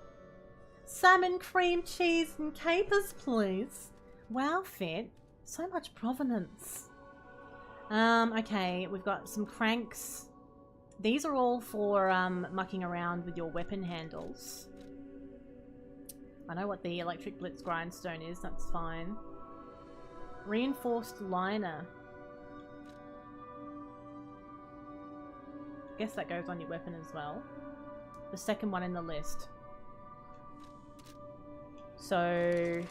Salmon, cream, cheese, and capers, please. Wow, fit. So much provenance. Okay, we've got some cranks. These are all for mucking around with your weapon handles. I know what the electric blitz grindstone is, that's fine. Reinforced liner. Guess that goes on your weapon as well. The second one in the list. So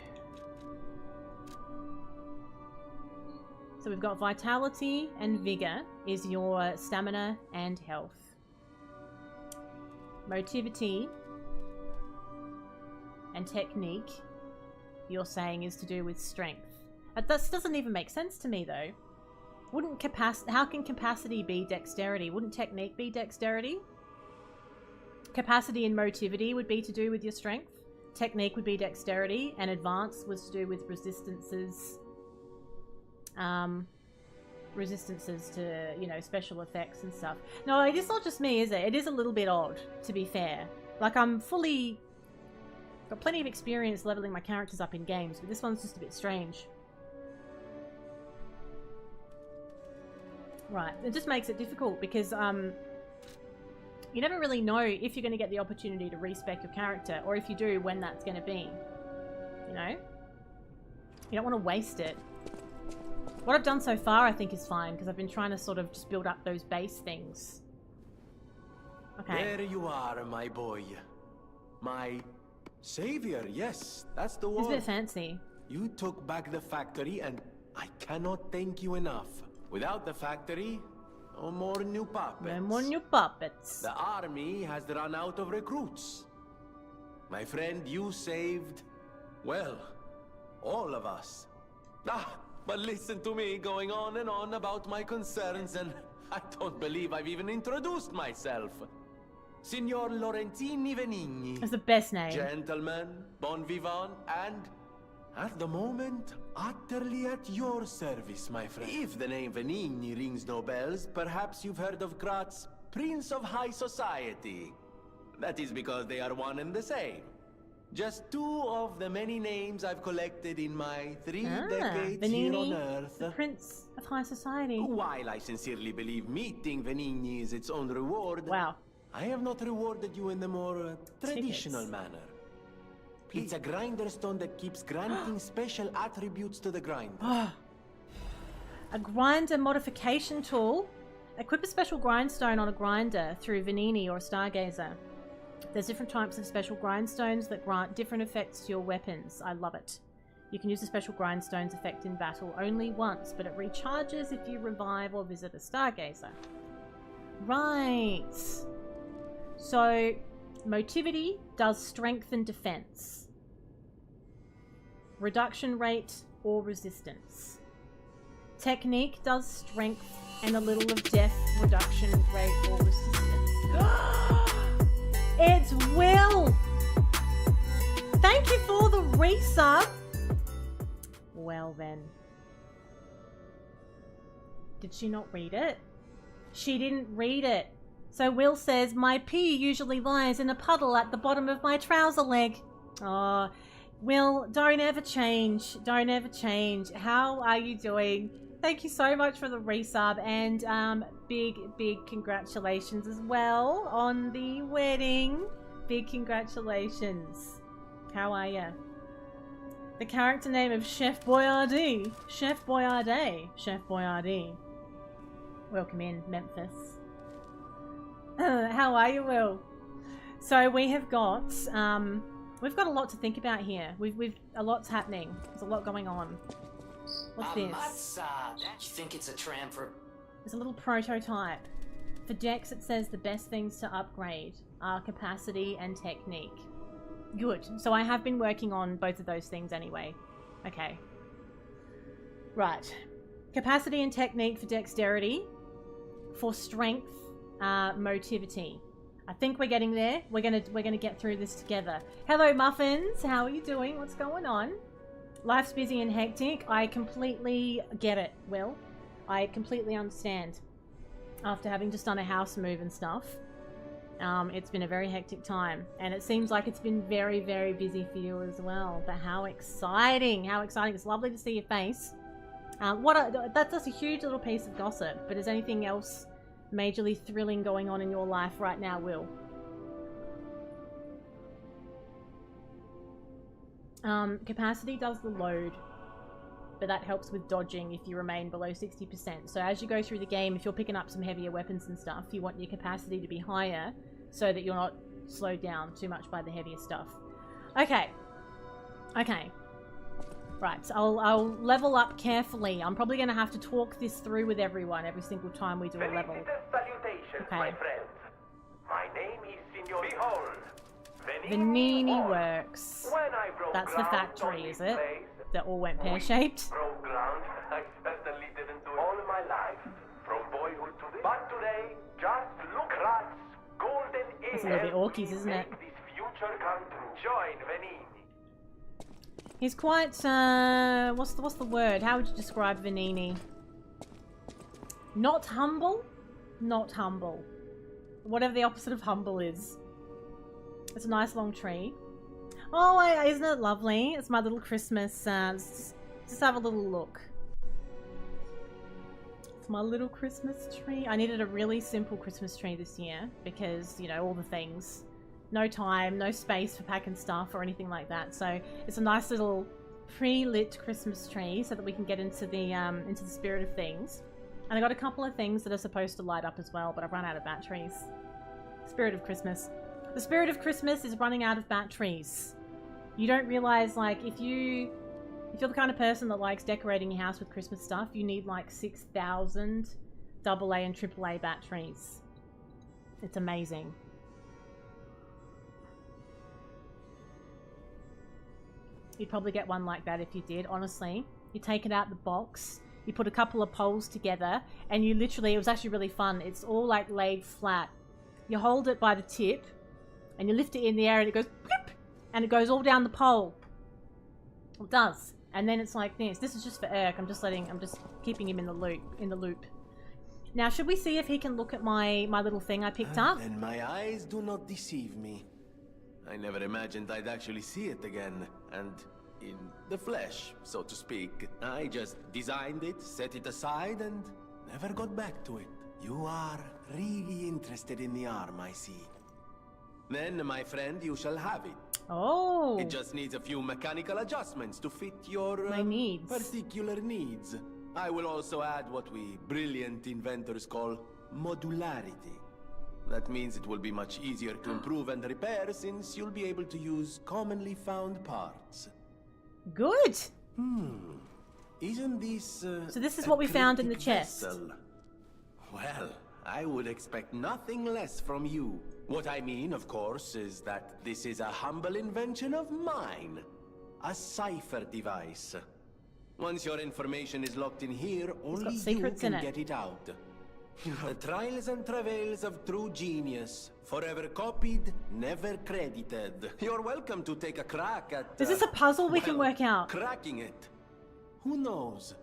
we've got vitality and vigor is your stamina and health. Motivity and technique, you're saying, is to do with strength. That doesn't even make sense to me though. Wouldn't how can capacity be dexterity? Wouldn't technique be dexterity? Capacity and motivity would be to do with your strength. Technique would be dexterity, and advance was to do with resistances. Resistances to, you know, special effects and stuff. No, it is not just me, is it? It is a little bit odd, to be fair. Like, got plenty of experience leveling my characters up in games, but this one's just a bit strange. Right, it just makes it difficult because, you never really know if you're going to get the opportunity to respec your character, or if you do, when that's going to be. You know? You don't want to waste it. What I've done so far, I think, is fine, because I've been trying to sort of just build up those base things. Okay. There you are, my boy. My savior, yes, that's the It's a word. bit fancy. You took back the factory, and I cannot thank you enough. Without the factory, no more new puppets. No more new puppets. The army has run out of recruits. My friend, you saved, well, all of us. But listen to me going on and on about my concerns, and I don't believe I've even introduced myself. Signor Laurentini Venigni. That's the best name. Gentleman, bon vivant, and at the moment, utterly at your service, my friend. If the name Venigni rings no bells, perhaps you've heard of Graz's Prince of High Society. That is because they are one and the same. Just 2 of the many names I've collected in my 3 decades here on Venini, Earth. the Prince of High Society. While I sincerely believe meeting Venini is its own reward, Wow. I have not rewarded you in the more traditional Tickets. manner. It's a grinder stone that keeps granting special attributes to the grinder. A grinder modification tool. Equip a special grindstone on a grinder through Venini or Stargazer. There's different types of special grindstones that grant different effects to your weapons. I love it. You can use the special grindstone's effect in battle only once, but it recharges if you revive or visit a Stargazer. Right. So, motivity does strength and defense. Reduction rate or resistance. Technique does strength and a little of death, reduction rate or resistance. It's Will! Thank you for the resub! Well then. Did she not read it? She didn't read it. So Will says, my pee usually lies in a puddle at the bottom of my trouser leg. Oh, Will, don't ever change. Don't ever change. How are you doing? Thank you so much for the resub, and big congratulations as well on the wedding. Big congratulations. How are you? The character name of Chef Boyardee. Chef Boyardee. Chef Boyardee. Welcome in, Memphis. How are you, Will? So we have got we've got a lot to think about here. We've a lot's happening. There's a lot going on. What's this? You think it's a tram for... There's a little prototype. For Dex, it says the best things to upgrade are capacity and technique. Good. So I have been working on both of those things anyway. Okay. Right. Capacity and technique for dexterity. For strength, motivity. I think we're getting there. We're gonna get through this together. Hello, Muffins. How are you doing? What's going on? Life's busy and hectic. I completely get it, Will. I completely understand. After having just done a house move and stuff, it's been a very hectic time. And it seems like it's been very, very busy for you as well. But how exciting! How exciting. It's lovely to see your face. That's just a huge little piece of gossip. But is anything else majorly thrilling going on in your life right now, Will? Capacity does the load, but that helps with dodging if you remain below 60%. So as you go through the game, if you're picking up some heavier weapons and stuff, you want your capacity to be higher so that you're not slowed down too much by the heavier stuff. Okay. Okay. Right, so I'll level up carefully. I'm probably going to have to talk this through with everyone every single time we do a level. Salutations, Okay. my friends. My name is Signor. Behold, Venini Works. When I broke That's the ground factory, on is this it? place, That all went pear-shaped? broke ground. I certainly didn't do it all my life, from boyhood to this. But today, just look, rats, golden It's a little bit orkies, isn't it? This future come true. Join Venini. He's quite, what's the word? How would you describe Venini? Not humble? Not humble. Whatever the opposite of humble is. It's a nice long tree. Oh, isn't it lovely? It's my little Christmas, just have a little look. It's my little Christmas tree. I needed a really simple Christmas tree this year because, you know, all the things. No time, no space for packing stuff or anything like that. So it's a nice little pre-lit Christmas tree so that we can get into the spirit of things. And I got a couple of things that are supposed to light up as well, but I've run out of batteries. Spirit of Christmas. The spirit of Christmas is running out of batteries. You don't realize, like, if you're the kind of person that likes decorating your house with Christmas stuff, you need like 6,000 AA and AAA batteries. It's amazing. You'd probably get one like that if you did, honestly. You take it out the box, you put a couple of poles together, and you literally, it was actually really fun. It's all like laid flat. You hold it by the tip, and you lift it in the air, and it goes, bloop, and it goes all down the pole. It does. And then it's like this. This is just for Erk. I'm just keeping him in the loop. Now, should we see if he can look at my little thing I picked up? And my eyes do not deceive me. I never imagined I'd actually see it again, and in the flesh, so to speak. I just designed it, set it aside, and never got back to it. You are really interested in the arm, I see. Then, my friend, you shall have it. Oh. It just needs a few mechanical adjustments to fit your My needs. particular needs. I will also add what we brilliant inventors call modularity. That means it will be much easier to improve and repair since you'll be able to use commonly found parts. Good. Isn't this So this is a what we found in the cryptic chest. vessel? Well, I would expect nothing less from you. What I mean, of course, is that this is a humble invention of mine. A cipher device. Once your information is locked in here, only you secrets can in it. get it out. The trials and travails of true genius. Forever copied, never credited. You're welcome to take a crack at... Is this a puzzle we can well, work out? cracking it. Who knows?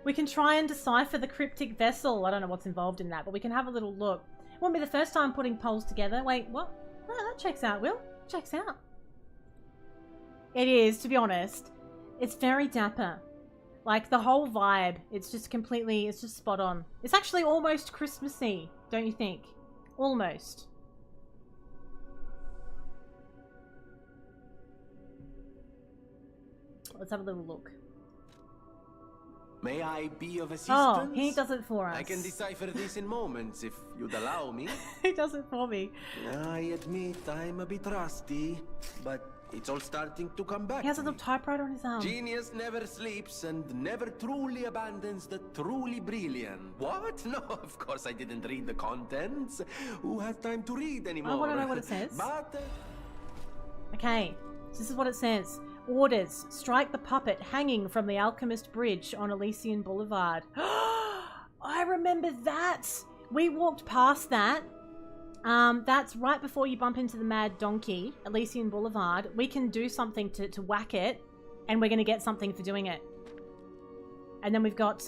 We can try and decipher the cryptic vessel. I don't know what's involved in that, but we can have a little look. It won't be the first time putting polls together. Wait, what? Oh, that checks out, Will. Checks out. It is, to be honest. It's very dapper. Like, the whole vibe, it's just completely, it's just spot on. It's actually almost Christmassy, don't you think? Almost. Let's have a little look. May I be of assistance? Oh, he does it for us. I can decipher this in moments if you'd allow me. He does it for me. I admit I'm a bit rusty, but it's all starting to come back. He has a to little me. typewriter on his arm. Genius never sleeps and never truly abandons the truly brilliant. What? No, of course I didn't read the contents. Who has time to read anymore? I want to know what it says. But Okay, so this is what it says. Orders. Strike the puppet hanging from the Alchemist Bridge on Elysian Boulevard. I remember that! We walked past that. That's right before you bump into the mad donkey, Elysian Boulevard. We can do something to whack it, and we're going to get something for doing it. And then we've got,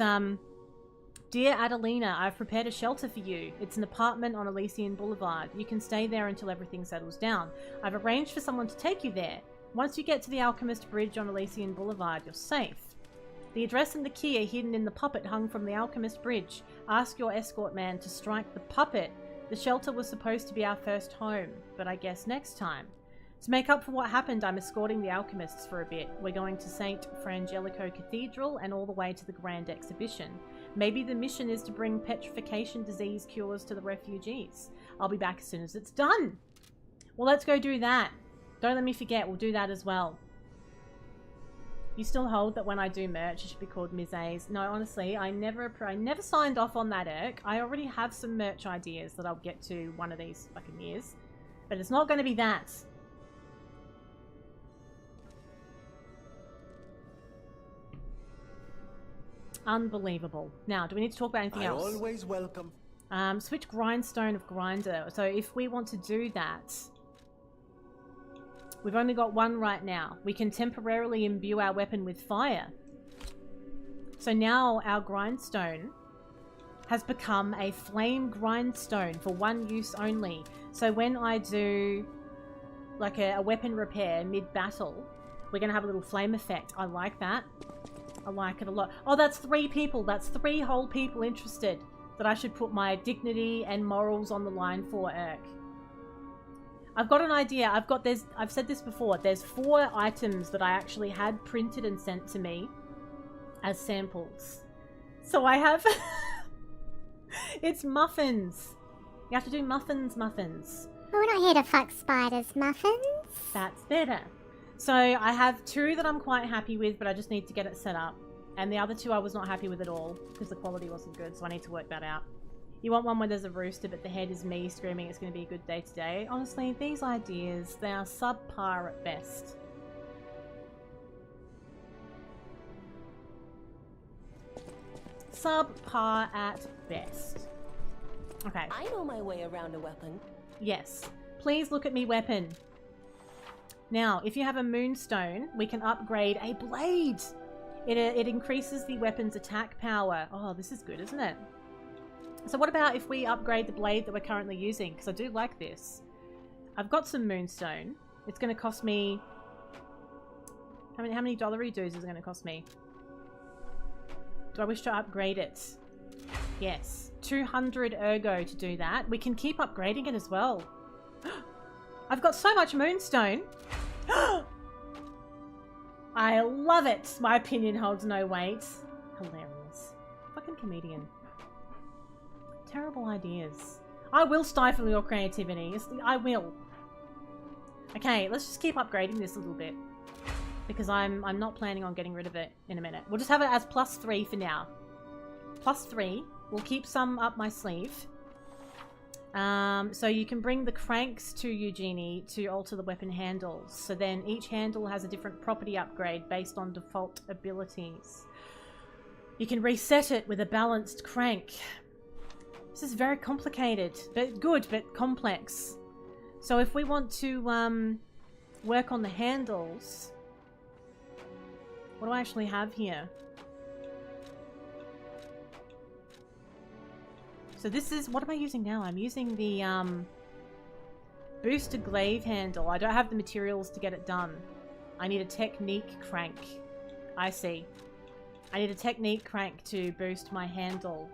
Dear Adelina, I've prepared a shelter for you. It's an apartment on Elysian Boulevard. You can stay there until everything settles down. I've arranged for someone to take you there. Once you get to the Alchemist Bridge on Elysian Boulevard, you're safe. The address and the key are hidden in the puppet hung from the Alchemist Bridge. Ask your escort man to strike the puppet. The shelter was supposed to be our first home, but I guess next time. To make up for what happened, I'm escorting the alchemists for a bit. We're going to St. Frangelico Cathedral and all the way to the Grand Exhibition. Maybe the mission is to bring petrification disease cures to the refugees. I'll be back as soon as it's done. Well, let's go do that. Don't let me forget, we'll do that as well. You still hold that when I do merch, it should be called Ms. A's? No, honestly, I never signed off on that irk. I already have some merch ideas that I'll get to one of these fucking years. But it's not going to be that. Unbelievable. Now, do we need to talk about anything else? always welcome. Switch grindstone of grinder. So if we want to do that... We've only got one right now. We can temporarily imbue our weapon with fire. So now our grindstone has become a flame grindstone for one use only. So when I do like a weapon repair mid-battle, we're going to have a little flame effect. I like that. I like it a lot. Oh, that's 3 people. That's 3 whole people interested that I should put my dignity and morals on the line for, Irk. I've got an idea. I've said this before. There's 4 items that I actually had printed and sent to me as samples. So I have... It's muffins. You have to do muffins. We're not here to fuck spiders, muffins. That's better. So I have 2 that I'm quite happy with, but I just need to get it set up. And the other 2 I was not happy with at all because the quality wasn't good, so I need to work that out. You want one where there's a rooster, but the head is me screaming it's going to be a good day today. Honestly, these ideas, they are subpar at best. Subpar at best. Okay. I know my way around a weapon. Yes. Please look at me weapon. Now, if you have a moonstone, we can upgrade a blade. It increases the weapon's attack power. Oh, this is good, isn't it? So what about if we upgrade the blade that we're currently using? Because I do like this. I've got some moonstone. It's going to cost me... How many dollary dues is it going to cost me? Do I wish to upgrade it? Yes. 200 ergo to do that. We can keep upgrading it as well. I've got so much moonstone. I love it. My opinion holds no weight. Hilarious. Fucking comedian. Terrible ideas. I will stifle your creativity. I will. Okay, let's just keep upgrading this a little bit. Because I'm not planning on getting rid of it in a minute. We'll just have it as +3 for now. +3. We'll keep some up my sleeve. So you can bring the cranks to Eugenie to alter the weapon handles. So then each handle has a different property upgrade based on default abilities. You can reset it with a balanced crank. This is very complicated, but good, but complex. So if we want to work on the handles, what do I actually have here? So this is, what am I using now? I'm using the boosted glaive handle. I don't have the materials to get it done. I need a technique crank. I see. I need a technique crank to boost my handle.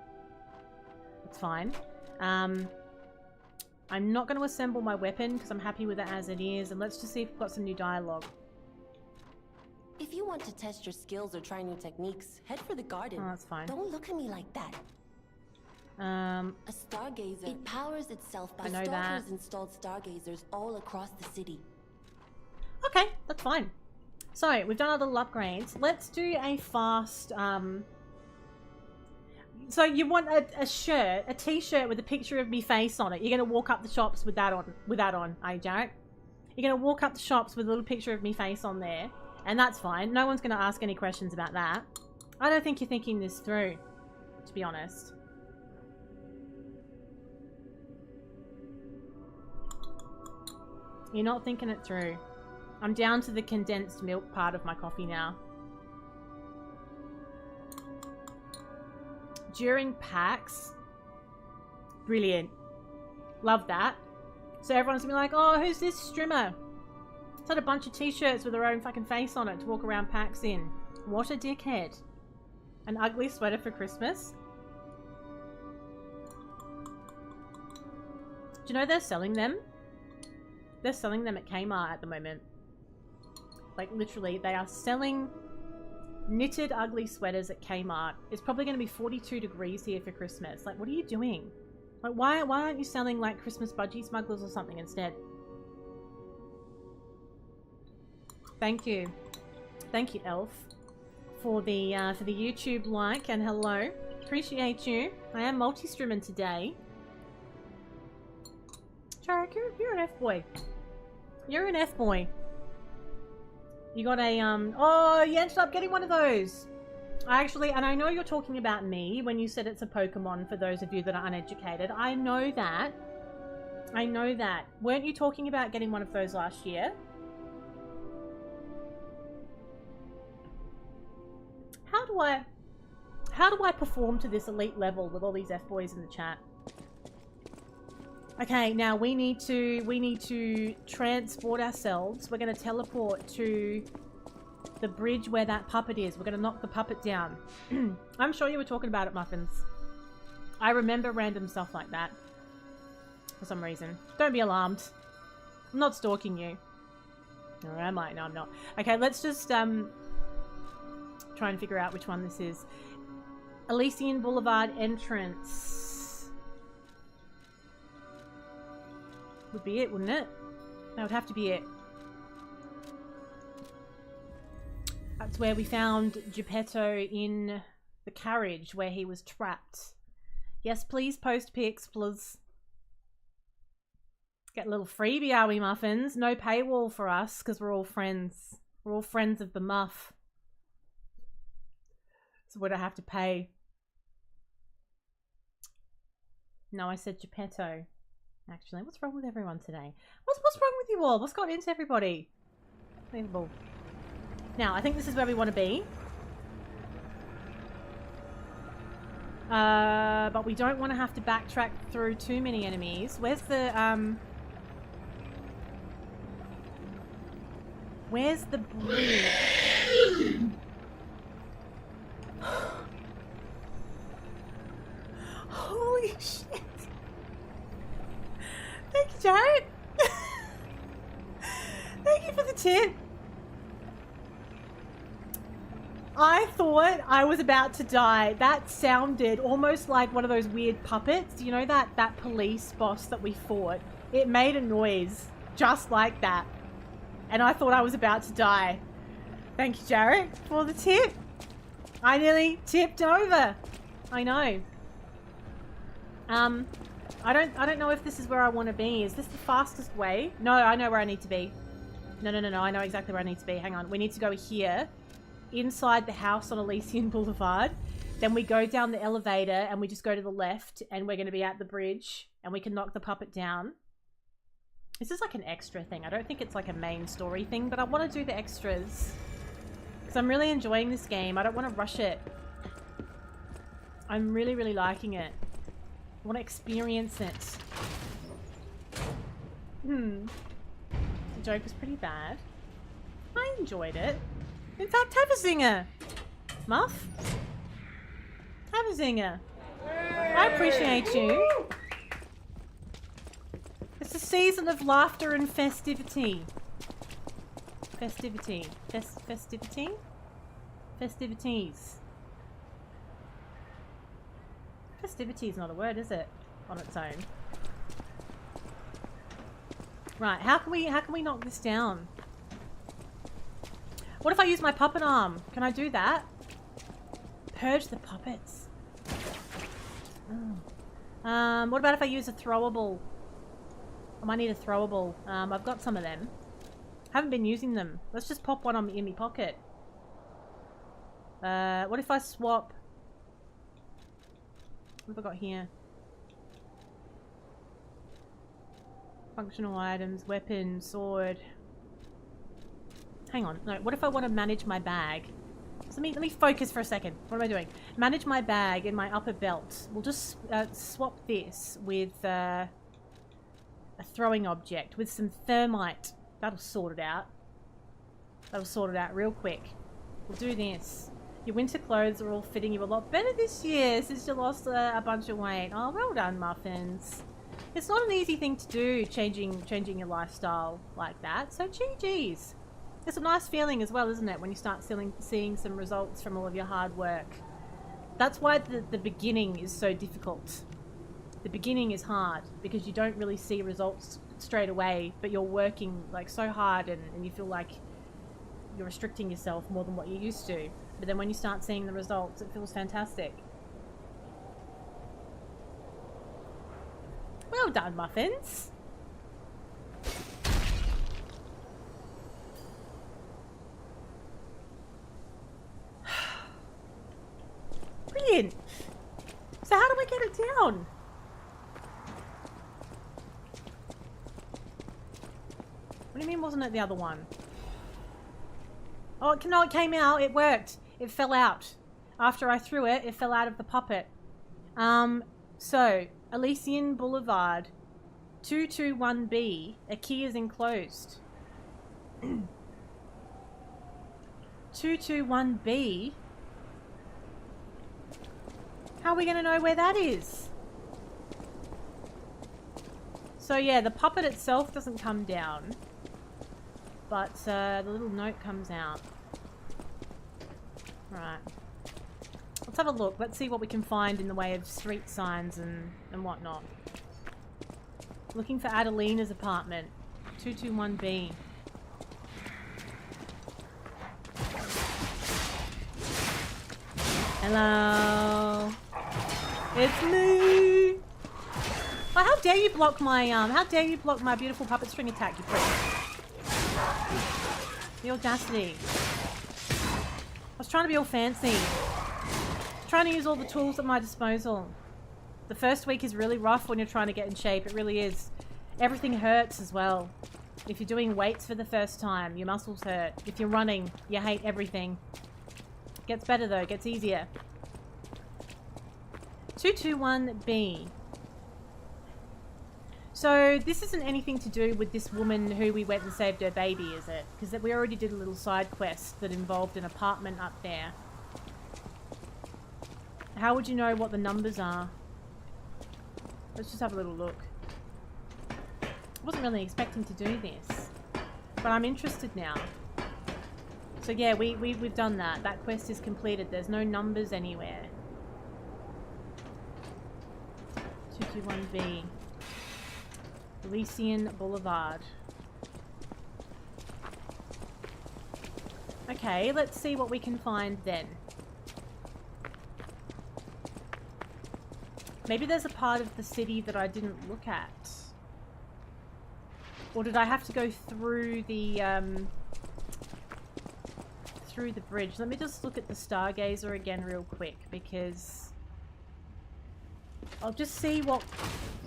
That's fine. I'm not going to assemble my weapon because I'm happy with it as it is. And let's just see if we've got some new dialogue. If you want to test your skills or try new techniques, head for the garden. Oh, that's fine. Don't look at me like that. A stargazer. It powers itself by stalkers installed stargazers all across the city. Okay, that's fine. So, we've done our little upgrades. Let's do a fast, So you want a shirt, a t-shirt with a picture of me face on it. You're going to walk up the shops with that on, are you, Jarek? You're going to walk up the shops with a little picture of me face on there. And that's fine. No one's going to ask any questions about that. I don't think you're thinking this through, to be honest. You're not thinking it through. I'm down to the condensed milk part of my coffee now. During PAX. Brilliant. Love that. So everyone's gonna be like, oh, who's this streamer? It's had a bunch of t-shirts with their own fucking face on it to walk around PAX in. What a dickhead. An ugly sweater for Christmas? Do you know they're selling them? They're selling them at Kmart at the moment. Like, literally, they are selling knitted ugly sweaters at Kmart. It's probably going to be 42 degrees here for Christmas. Like, what are you doing? Like, why aren't you selling, like, Christmas budgie smugglers or something instead? Thank you. Thank you, Elf, for the YouTube like and hello. Appreciate you. I am multi-streaming today. Tarek, you're an F-boy. You're an F-boy. You got a, oh, you ended up getting one of those. And I know you're talking about me when you said it's a Pokemon for those of you that are uneducated. I know that. I know that. Weren't you talking about getting one of those last year? How do I perform to this elite level with all these F-boys in the chat? Okay, now we need to transport ourselves. We're going to teleport to the bridge where that puppet is. We're going to knock the puppet down. I'm sure you were talking about it, Muffins. I remember random stuff like that. For some reason. Don't be alarmed. I'm not stalking you. Or am I? No, I'm not. Okay, let's just try and figure out which one this is. Elysian Boulevard entrance. Would be it, wouldn't it? That would have to be it. That's where we found Geppetto in the carriage where he was trapped. Yes, please post pics, please. Get a little freebie, are we, Muffins? No paywall for us, because we're all friends. We're all friends of the Muff. So would I have to pay? No, I said Geppetto. Actually, what's wrong with everyone today? What's wrong with you all? What's got into everybody? Unbelievable. Now, I think this is where we want to be. But we don't want to have to backtrack through too many enemies. Where's the Where's the bridge? Holy shit. Thank you, Jared. Thank you for the tip. I thought I was about to die. That sounded almost like one of those weird puppets. You know that police boss that we fought? It made a noise just like that. And I thought I was about to die. Thank you, Jarek, for the tip. I nearly tipped over. I know. I don't know if this is where I want to be. Is this the fastest way? No, I know where I need to be. No. I know exactly where I need to be. Hang on. We need to go here. Inside the house on Elysian Boulevard. Then we go down the elevator and we just go to the left and we're going to be at the bridge and we can knock the puppet down. This is like an extra thing. I don't think it's like a main story thing, but I want to do the extras. Because I'm really enjoying this game. I don't want to rush it. I'm really, really liking it. I want to experience it. The joke was pretty bad. I enjoyed it. In fact, have a zinger. Muff? Have a zinger. I appreciate you. It's a season of laughter and festivity. Festivity. Festivity? Festivities. Festivity is not a word, is it? On its own. Right, how can we knock this down? What if I use my puppet arm? Can I do that? Purge the puppets. Oh. What about if I use a throwable? I might need a throwable. I've got some of them. Haven't been using them. Let's just pop one in my pocket. What if I swap? What have I got here? Functional items, weapon, sword. Hang on. No, what if I want to manage my bag? So let me focus for a second. What am I doing? Manage my bag in my upper belt. We'll just swap this with a throwing object with some thermite. That'll sort it out. That'll sort it out real quick. We'll do this. Your winter clothes are all fitting you a lot better this year since you lost a bunch of weight. Oh, well done, Muffins. It's not an easy thing to do, changing your lifestyle like that. So GG's. It's a nice feeling as well, isn't it, when you start seeing some results from all of your hard work. That's why the beginning is so difficult. The beginning is hard because you don't really see results straight away, but you're working like so hard and you feel like you're restricting yourself more than what you used to. But then when you start seeing the results, it feels fantastic. Well done, Muffins. Brilliant. So how do I get it down? What do you mean wasn't it the other one? Oh, no, it came out. It worked. It fell out. After I threw it, it fell out of the puppet. So, Elysian Boulevard, 221B, a key is enclosed. 221B? How are we going to know where that is? So yeah, the puppet itself doesn't come down. But the little note comes out. Right. Let's have a look. Let's see what we can find in the way of street signs and whatnot. Looking for Adelina's apartment. 221B. Hello. It's me. Oh, how dare you block my beautiful puppet string attack, you prick. The audacity. I was trying to be all fancy. Trying to use all the tools at my disposal. The first week is really rough when you're trying to get in shape. It really is. Everything hurts as well. If you're doing weights for the first time, your muscles hurt. If you're running, you hate everything. Gets better though, gets easier. 221B. So this isn't anything to do with this woman who we went and saved her baby, is it? Because we already did a little side quest that involved an apartment up there. How would you know what the numbers are? Let's just have a little look. I wasn't really expecting to do this, but I'm interested now. So yeah, we've done that. That quest is completed. There's no numbers anywhere. 221B. Elysian Boulevard. Okay, let's see what we can find then. Maybe there's a part of the city that I didn't look at. Or did I have to go through the bridge? Let me just look at the Stargazer again real quick, because I'll just see what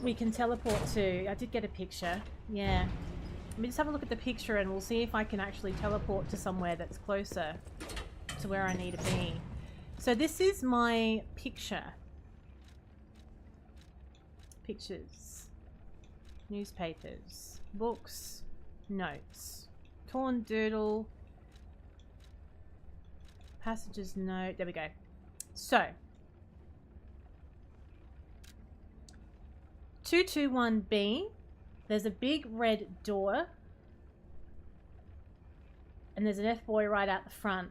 we can teleport to. I did get a picture. Yeah. Let me just have a look at the picture and we'll see if I can actually teleport to somewhere that's closer to where I need to be. So this is my picture. Pictures. Newspapers. Books. Notes. Torn doodle. Passages note. There we go. So 221B. There's a big red door. And there's an F-boy right out the front.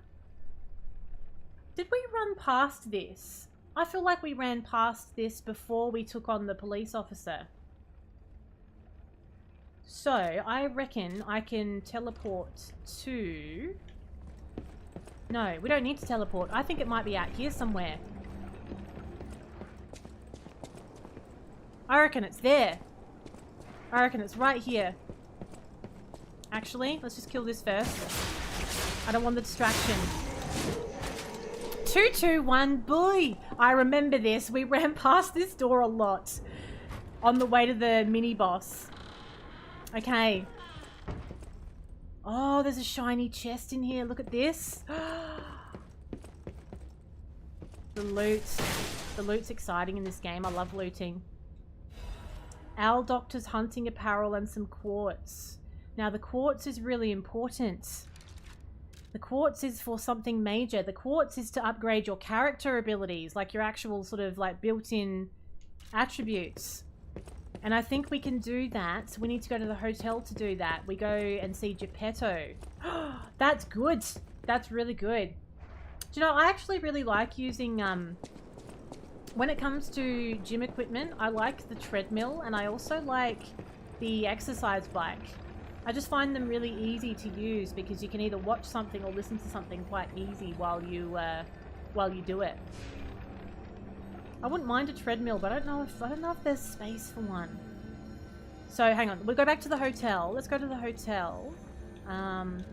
Did we run past this? I feel like we ran past this before we took on the police officer. So, I reckon I can teleport to... No, we don't need to teleport. I think it might be out here somewhere. I reckon it's there. I reckon it's right here. Actually, let's just kill this first. I don't want the distraction. 221, boy! I remember this. We ran past this door a lot on the way to the mini-boss. Okay. Oh, there's a shiny chest in here. Look at this. The loot. The loot's exciting in this game. I love looting. Owl Doctor's hunting apparel and some quartz. Now, the quartz is really important. The quartz is for something major. The quartz is to upgrade your character abilities, like your actual sort of like built-in attributes. And I think we can do that. So we need to go to the hotel to do that. We go and see Geppetto. That's good. That's really good. Do you know, I actually really like using, when it comes to gym equipment, I like the treadmill and I also like the exercise bike. I just find them really easy to use because you can either watch something or listen to something quite easy while you do it. I wouldn't mind a treadmill, but I don't know if there's space for one. So hang on, we'll go back to the hotel. Let's go to the hotel. And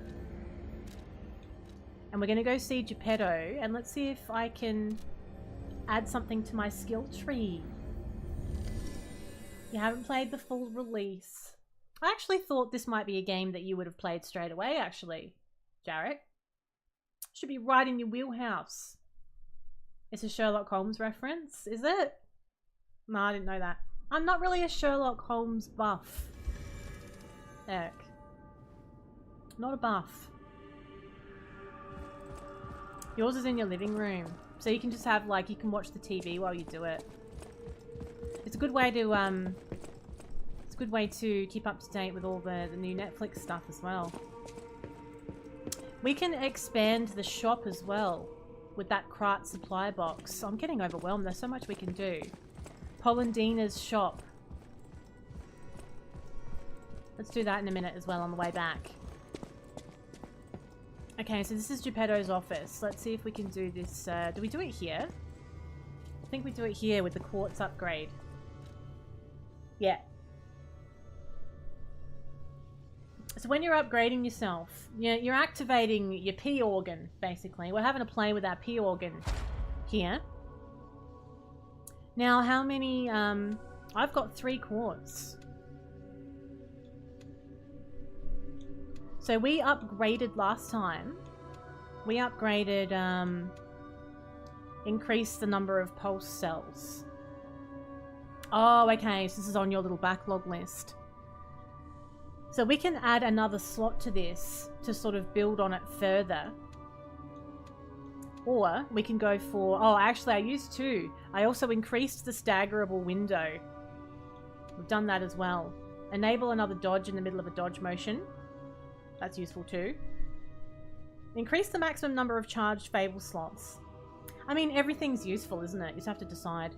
we're gonna go see Geppetto and let's see if I can add something to my skill tree. You haven't played the full release. I actually thought this might be a game that you would have played straight away, actually, Jarek. Should be right in your wheelhouse. It's a Sherlock Holmes reference, is it? No, I didn't know that. I'm not really a Sherlock Holmes buff. Eric. Not a buff. Yours is in your living room. So you can just have, like, you can watch the TV while you do it. It's a good way to, it's a good way to keep up to date with all the new Netflix stuff as well. We can expand the shop as well with that Krat supply box. I'm getting overwhelmed. There's so much we can do. Polendina's shop. Let's do that in a minute as well on the way back. Okay, so this is Geppetto's office. Let's see if we can do this. Do we do it here? I think we do it here with the quartz upgrade. Yeah. So when you're upgrading yourself, you're activating your P organ, basically. We're having a play with our P organ here. Now, how many... I've got 3 quartz. So we upgraded last time. We upgraded, increased the number of pulse cells. Oh, okay, so this is on your little backlog list. So we can add another slot to this to sort of build on it further. Or we can go for... Oh, actually, I used 2. I also increased the staggerable window. We've done that as well. Enable another dodge in the middle of a dodge motion. That's useful too. Increase the maximum number of charged Fable slots. I mean, everything's useful, isn't it? You just have to decide.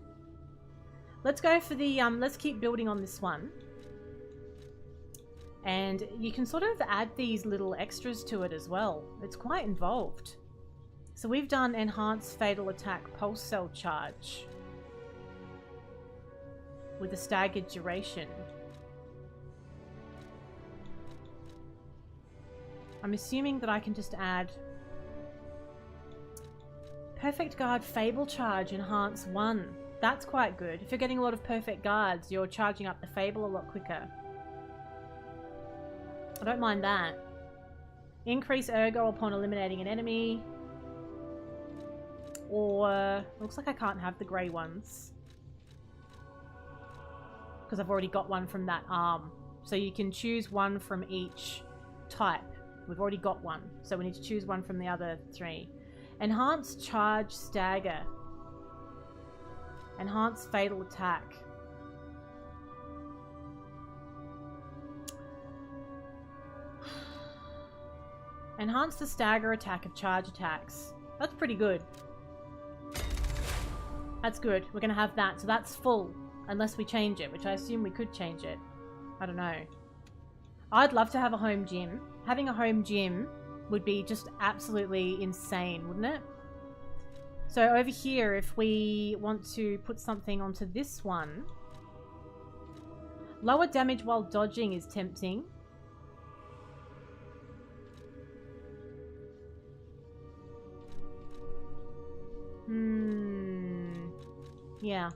Let's go for the... let's keep building on this one. And you can sort of add these little extras to it as well. It's quite involved. So we've done Enhanced Fatal Attack Pulse Cell Charge. With a staggered duration. I'm assuming that I can just add... Perfect Guard Fable Charge Enhance 1. That's quite good. If you're getting a lot of Perfect Guards, you're charging up the Fable a lot quicker. I don't mind that. Increase Ergo upon eliminating an enemy. Or... Looks like I can't have the grey ones. Because I've already got one from that arm. So you can choose one from each type. We've already got one. So we need to choose one from the other 3. Enhanced Charge Stagger. Enhanced Fatal Attack. Enhance the stagger attack of charge attacks. That's pretty good. That's good. We're going to have that. So that's full. Unless we change it, which I assume we could change it. I don't know. I'd love to have a home gym. Having a home gym would be just absolutely insane, wouldn't it? So over here, if we want to put something onto this one... Lower damage while dodging is tempting. Yeah.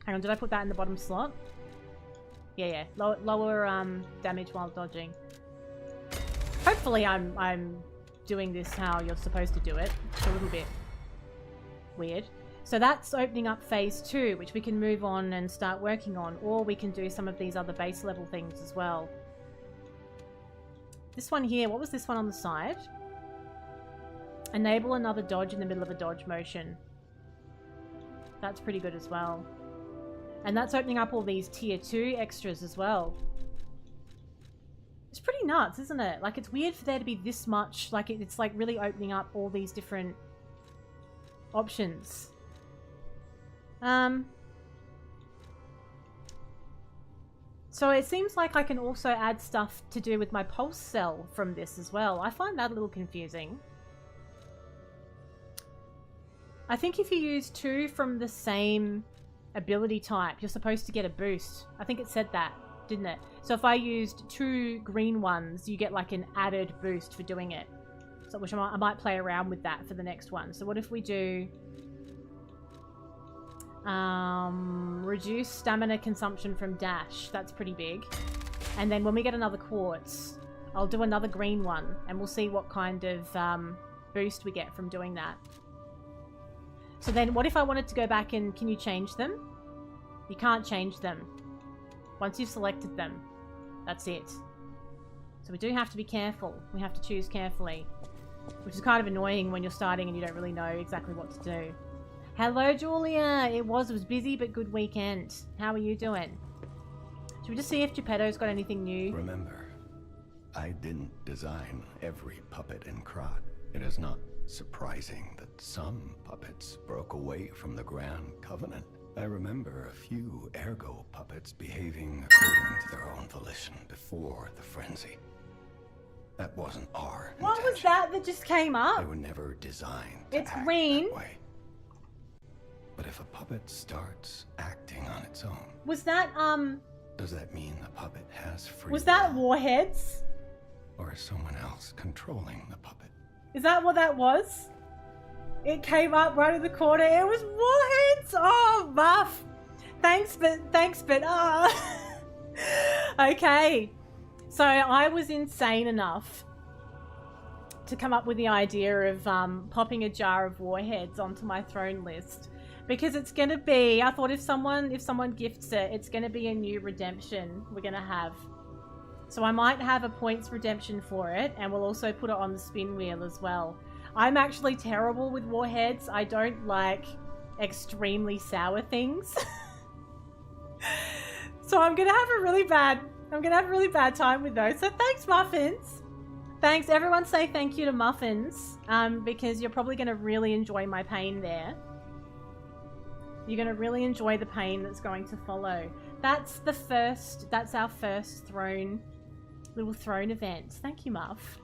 Hang on, did I put that in the bottom slot? Yeah. Lower damage while dodging. Hopefully I'm doing this how you're supposed to do it. It's a little bit weird. So that's opening up phase 2, which we can move on and start working on. Or we can do some of these other base level things as well. This one here, what was this one on the side? Enable another dodge in the middle of a dodge motion. That's pretty good as well. And that's opening up all these tier 2 extras as well. It's pretty nuts, isn't it? Like, it's weird for there to be this much. Like, it's like really opening up all these different options. So it seems like I can also add stuff to do with my pulse cell from this as well. I find that a little confusing. I think if you use 2 from the same ability type, you're supposed to get a boost. I think it said that, didn't it? So if I used 2 green ones, you get like an added boost for doing it. So which I might play around with that for the next one. So what if we do... reduce stamina consumption from dash. That's pretty big. And then when we get another quartz, I'll do another green one. And we'll see what kind of boost we get from doing that. So then what if I wanted to go back and... Can you change them? You can't change them. Once you've selected them, that's it. So we do have to be careful. We have to choose carefully. Which is kind of annoying when you're starting and you don't really know exactly what to do. Hello, Julia! It was busy, but good weekend. How are you doing? Should we just see if Geppetto's got anything new? Remember, I didn't design every puppet in Krat. It is not surprising that some puppets broke away from the Grand Covenant. I remember a few Ergo puppets behaving according to their own volition before the frenzy. That wasn't our What intention. was that just came up? They were never designed to It's act green. that way. But if a puppet starts acting on its own... Was that, Does that mean the puppet has free was that will? Warheads? Or is someone else controlling the puppet? Is that what that was? It came up right in the corner. It was Warheads! Oh, Muff! Thanks, but, Okay. So I was insane enough to come up with the idea of popping a jar of warheads onto my throne list, because it's gonna be. I thought if someone gifts it, it's gonna be a new redemption we're gonna have. So I might have a points redemption for it, and we'll also put it on the spin wheel as well. I'm actually terrible with warheads. I don't like extremely sour things. So I'm gonna have a really bad time with those. So thanks, Muffins. Thanks. Everyone say thank you to Muffins, because you're probably gonna really enjoy my pain there. You're gonna really enjoy the pain that's going to follow. That's our first little throne event. Thank you, Muff.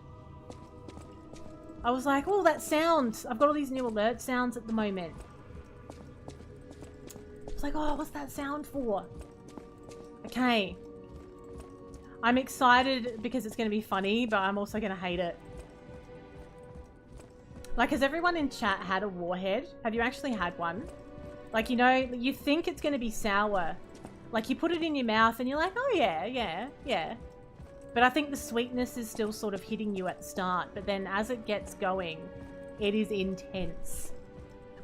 I was like, oh, that sound. I've got all these new alert sounds at the moment. I was like, oh, what's that sound for? Okay. I'm excited because it's going to be funny, but I'm also going to hate it. Like, has everyone in chat had a warhead? Have you actually had one? Like, you know, you think it's going to be sour. Like, you put it in your mouth and you're like, oh yeah, yeah, yeah. But I think the sweetness is still sort of hitting you at the start. But then as it gets going, it is intense.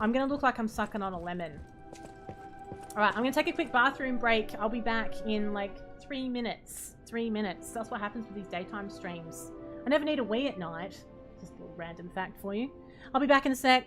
I'm going to look like I'm sucking on a lemon. Alright, I'm going to take a quick bathroom break. I'll be back in like 3 minutes. 3 minutes. That's what happens with these daytime streams. I never need a wee at night. Just a little random fact for you. I'll be back in a sec.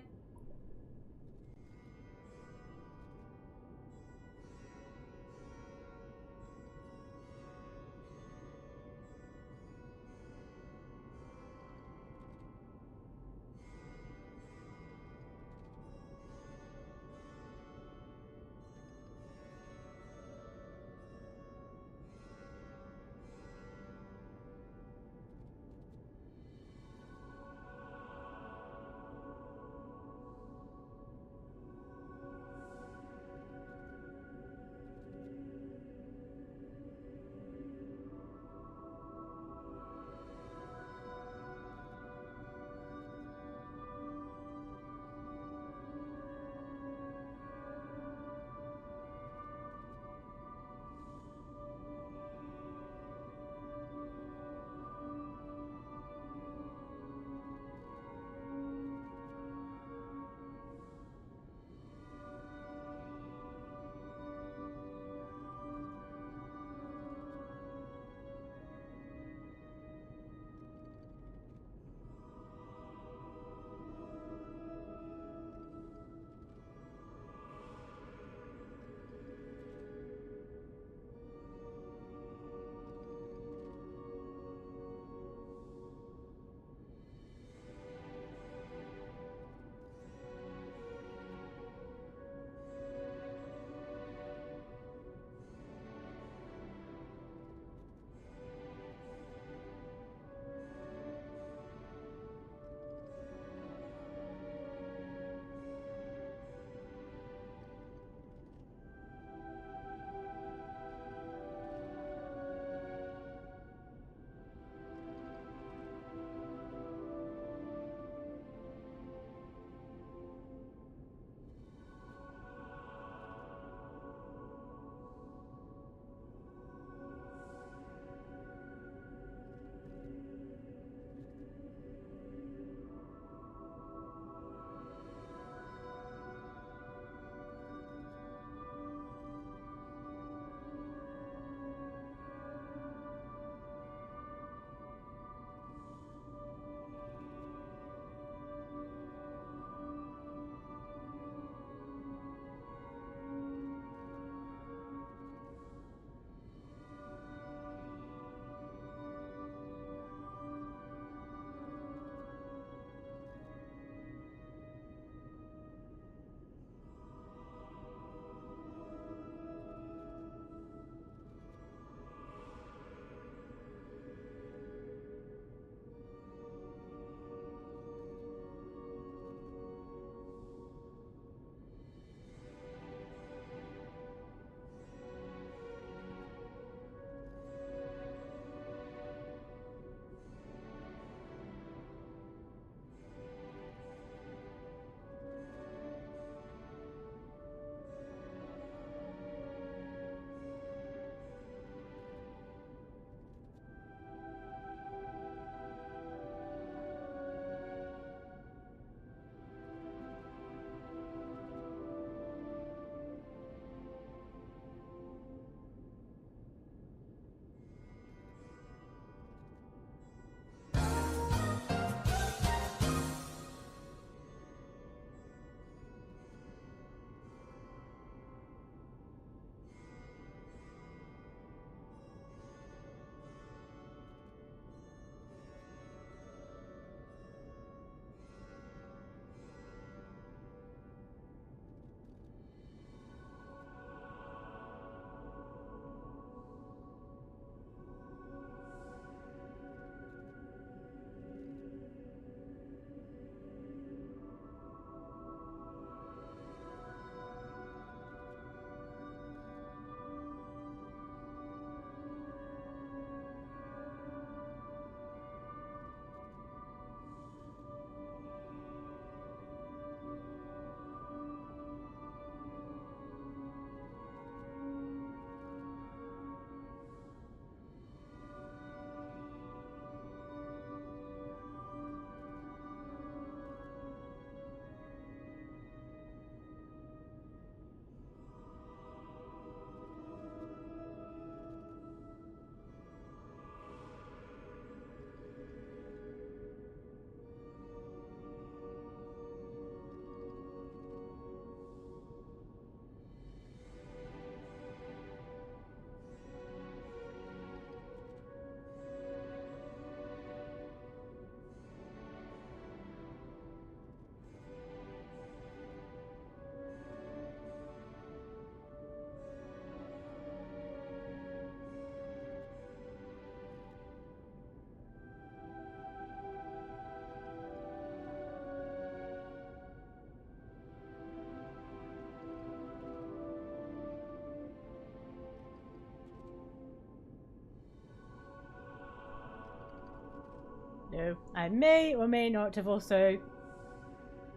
So I may or may not have also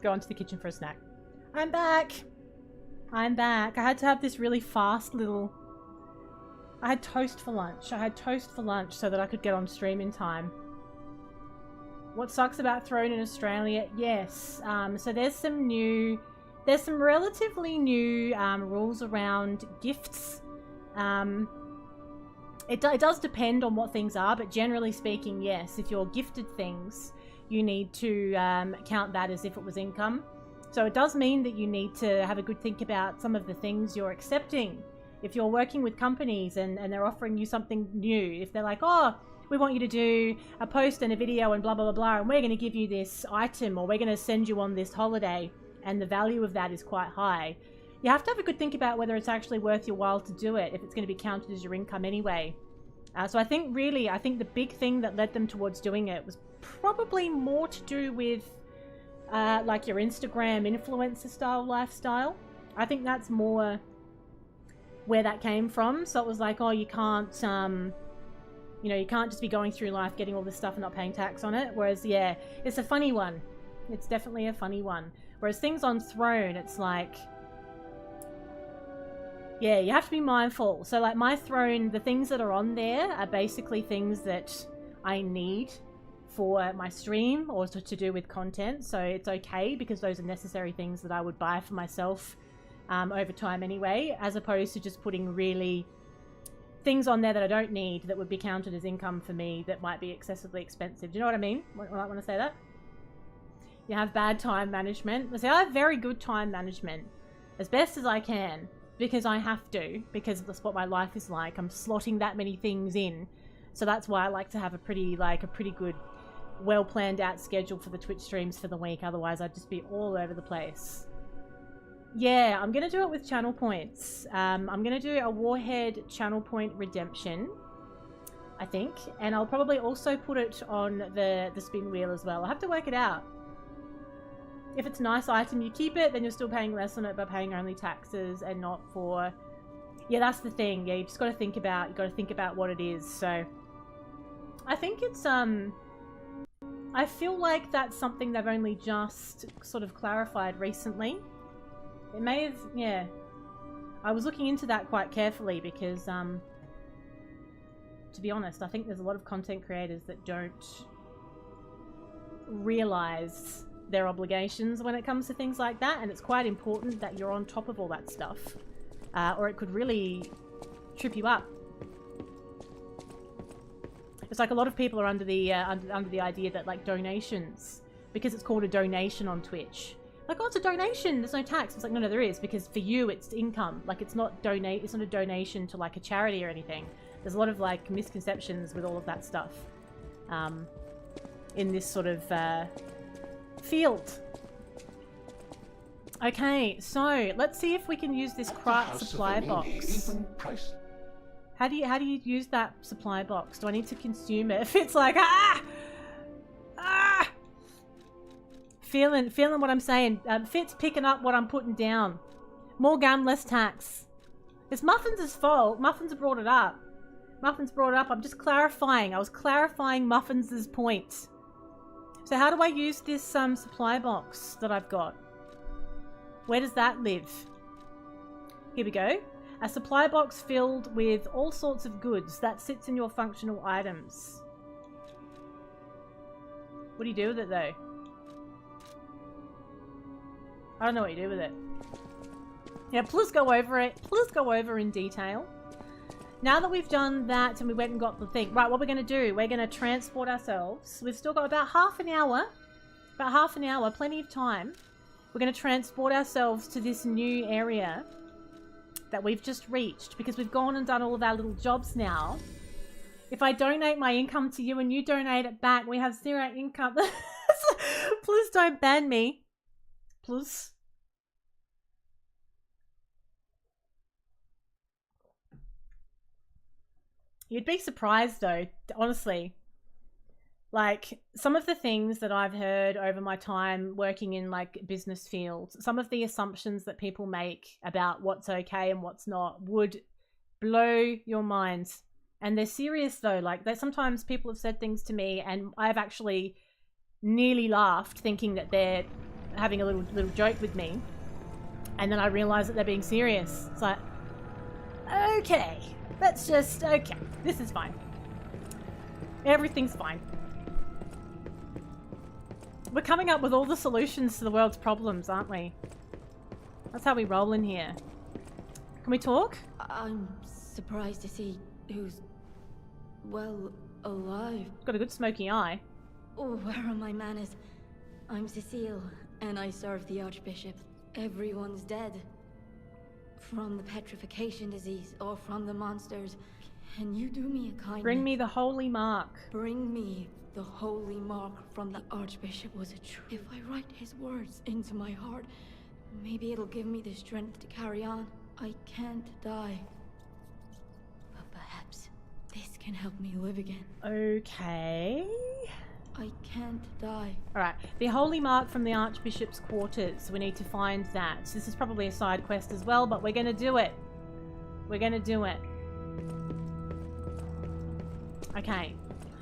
gone to the kitchen for a snack. I'm back! I'm back. I had to have this really fast little... I had toast for lunch. I had toast for lunch so that I could get on stream in time. What sucks about Throne in Australia? Yes. So there's some relatively new rules around gifts. It does depend on what things are, but generally speaking, yes. If you're gifted things, you need to count that as if it was income. So it does mean that you need to have a good think about some of the things you're accepting. If you're working with companies and they're offering you something new, if they're like, oh, we want you to do a post and a video and blah, blah, blah, blah, and we're going to give you this item or we're going to send you on this holiday, and the value of that is quite high, you have to have a good think about whether it's actually worth your while to do it, if it's going to be counted as your income anyway. So I think the big thing that led them towards doing it was probably more to do with like your Instagram influencer style lifestyle. I think that's more where that came from. So it was like, oh, you can't, you know, you can't just be going through life getting all this stuff and not paying tax on it. Whereas, yeah, it's a funny one. It's definitely a funny one. Whereas things on Throne, it's like, yeah, you have to be mindful. So like my Throne, the things that are on there are basically things that I need for my stream or to do with content. So it's okay because those are necessary things that I would buy for myself over time anyway, as opposed to just putting really things on there that I don't need that would be counted as income for me that might be excessively expensive. Do you know what I mean when I want to say that? You have bad time management. I say I have very good time management as best as I can because I have to, because that's what my life is like. I'm slotting that many things in. So that's why I like to have a pretty good, well planned out schedule for the Twitch streams for the week. Otherwise I'd just be all over the place. Yeah, I'm going to do it with channel points. I'm going to do a Warhead channel point redemption, I think. And I'll probably also put it on the spin wheel as well. I'll have to work it out. If it's a nice item, you keep it, then you're still paying less on it by paying only taxes and not for... Yeah, that's the thing. Yeah, you just got to think about what it is. So I think it's... I feel like that's something they've only just sort of clarified recently. It may have, yeah. I was looking into that quite carefully because, to be honest, I think there's a lot of content creators that don't realize their obligations when it comes to things like that, and it's quite important that you're on top of all that stuff, or it could really trip you up. It's like a lot of people are under the idea that like donations, because it's called a donation on Twitch. Like, oh, it's a donation, there's no tax. It's like, no, there is, because for you, it's income. Like, it's not a donation to, like, a charity or anything. There's a lot of, like, misconceptions with all of that stuff in this sort of field. Okay, so let's see if we can use this Krat supply box. How do you use that supply box? Do I need to consume it? If it's like, Feeling what I'm saying. Fit's picking up what I'm putting down. More gum, less tax. It's Muffins' fault. Muffins brought it up. Muffins brought it up. I'm just clarifying. I was clarifying Muffins' point. So how do I use this supply box that I've got? Where does that live? Here we go. A supply box filled with all sorts of goods that sits in your functional items. What do you do with it though? I don't know what you do with it. Yeah, please go over it. Please go over in detail. Now that we've done that and we went and got the thing. Right, what we're going to do, we're going to transport ourselves. We've still got about half an hour. About half an hour, plenty of time. We're going to transport ourselves to this new area that we've just reached. Because we've gone and done all of our little jobs now. If I donate my income to you and you donate it back, we have 0 income. Please don't ban me. Please. You'd be surprised though, honestly. Like, some of the things that I've heard over my time working in like business fields, some of the assumptions that people make about what's okay and what's not would blow your minds. And they're serious though. Like, sometimes people have said things to me and I've actually nearly laughed thinking that they're having a little joke with me. And then I realize that they're being serious. It's like, okay, let's just, okay, this is fine. Everything's fine. We're coming up with all the solutions to the world's problems, aren't we? That's how we roll in here. Can we talk? I'm surprised to see who's, well, alive. Got a good smoky eye. Oh, where are my manners? I'm Cecile, and I serve the Archbishop. Everyone's dead. From the petrification disease, or from the monsters. Can you do me a kindness? Bring me the holy mark. Bring me the holy mark from the Archbishop. Was it true? If I write his words into my heart, maybe it'll give me the strength to carry on. I can't die. But perhaps this can help me live again. Okay. I can't die. Alright, the holy mark from the Archbishop's quarters. We need to find that. So this is probably a side quest as well, but we're gonna do it. We're gonna do it. Okay.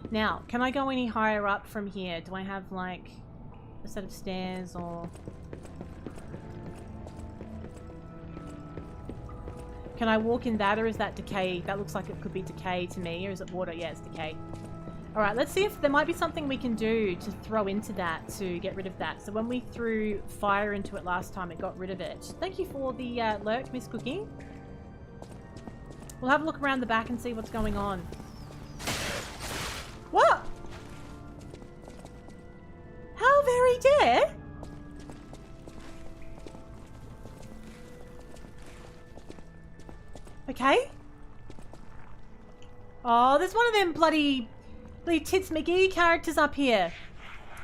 Now, can I go any higher up from here? Do I have, like, a set of stairs or... Can I walk in that, or is that decay? That looks like it could be decay to me. Or is it water? Yeah, it's decay. Alright, let's see if there might be something we can do to throw into that to get rid of that. So when we threw fire into it last time, it got rid of it. Thank you for the lurk, Miss Cookie. We'll have a look around the back and see what's going on. What? How very dare? Okay. Oh, there's one of them bloody Tits McGee characters up here.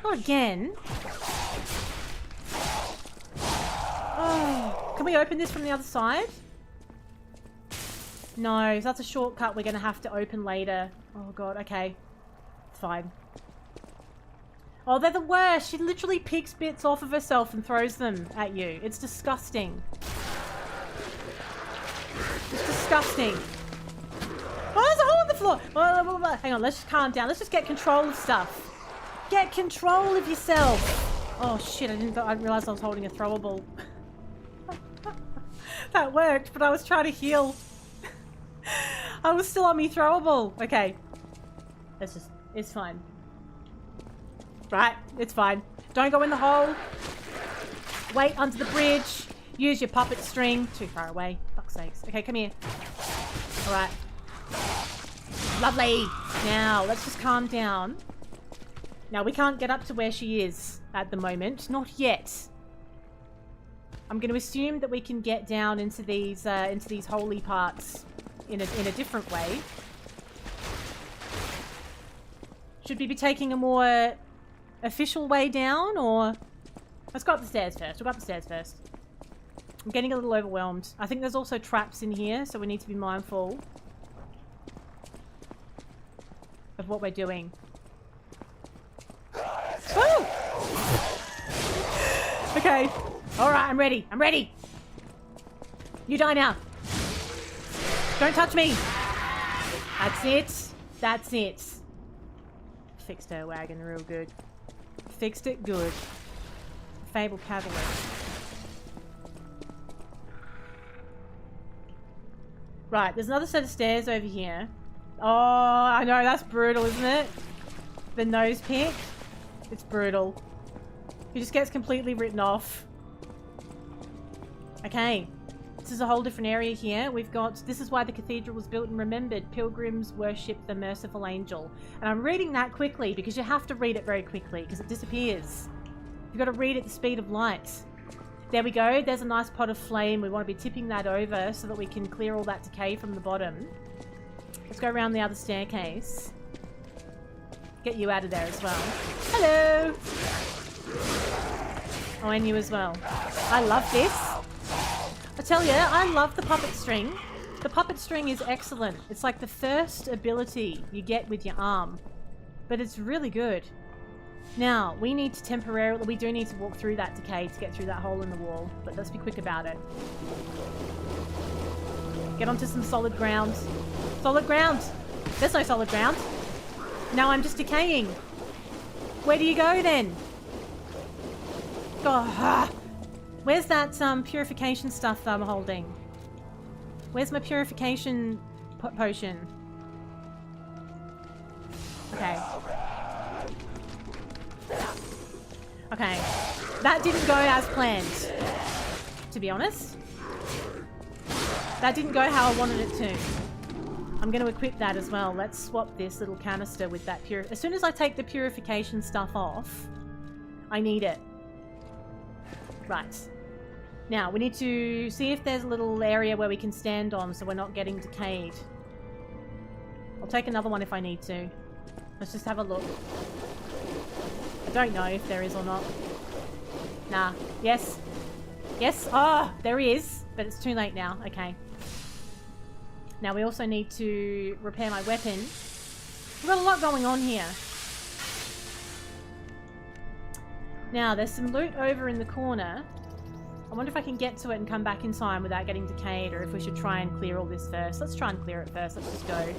Not again. Oh, can we open this from the other side? No, that's a shortcut we're going to have to open later. Oh god, okay. Fine. Oh, they're the worst. She literally picks bits off of herself and throws them at you. It's disgusting. It's disgusting. Oh, there's a hole in the floor. Hang on, let's just calm down. Let's just get control of stuff. Get control of yourself. Oh shit, I realized I was holding a throwable. That worked, but I was trying to heal. I was still on me throwable. Okay. It's fine. Right, it's fine. Don't go in the hole. Wait under the bridge. Use your puppet string. Too far away. Fuck's sakes. Okay, come here. Alright. Lovely. Now, let's just calm down. Now, we can't get up to where she is at the moment. Not yet. I'm going to assume that we can get down into these holy parts in a different way. Should we be taking a more official way down, or... Let's go up the stairs first. We'll go up the stairs first. I'm getting a little overwhelmed. I think there's also traps in here, so we need to be mindful of what we're doing. Woo! Okay. Alright, I'm ready. I'm ready. You die now. Don't touch me. That's it. That's it. Fixed her wagon real good. Fixed it good. Fable Cavalry. Right, there's another set of stairs over here. Oh, I know, that's brutal, isn't it? The nose pick. It's brutal. He just gets completely written off. Okay. This is a whole different area here. We've got... This is why the cathedral was built and remembered. Pilgrims worship the merciful angel. And I'm reading that quickly because you have to read it very quickly because it disappears. You've got to read at the speed of light. There we go. There's a nice pot of flame. We want to be tipping that over so that we can clear all that decay from the bottom. Let's go around the other staircase. Get you out of there as well. Hello! Oh, and you as well. I love this. I tell you, I love the puppet string. The puppet string is excellent. It's like the first ability you get with your arm. But it's really good. Now, we need to temporarily... We do need to walk through that decay to get through that hole in the wall. But let's be quick about it. Get onto some solid ground. Solid ground! There's no solid ground. Now I'm just decaying. Where do you go then? God. Where's that purification stuff that I'm holding? Where's my purification potion? Okay. Okay. That didn't go as planned, to be honest. That didn't go how I wanted it to. I'm going to equip that as well. Let's swap this little canister with that pure. As soon as I take the purification stuff off, I need it. Right. Now, we need to see if there's a little area where we can stand on so we're not getting decayed. I'll take another one if I need to. Let's just have a look. I don't know if there is or not. Nah. Yes. Yes. Ah, oh, there is. But it's too late now. Okay. Now we also need to repair my weapon. We've got a lot going on here. Now, there's some loot over in the corner. I wonder if I can get to it and come back in time without getting decayed, or if we should try and clear all this first. Let's try and clear it first. Let's just go.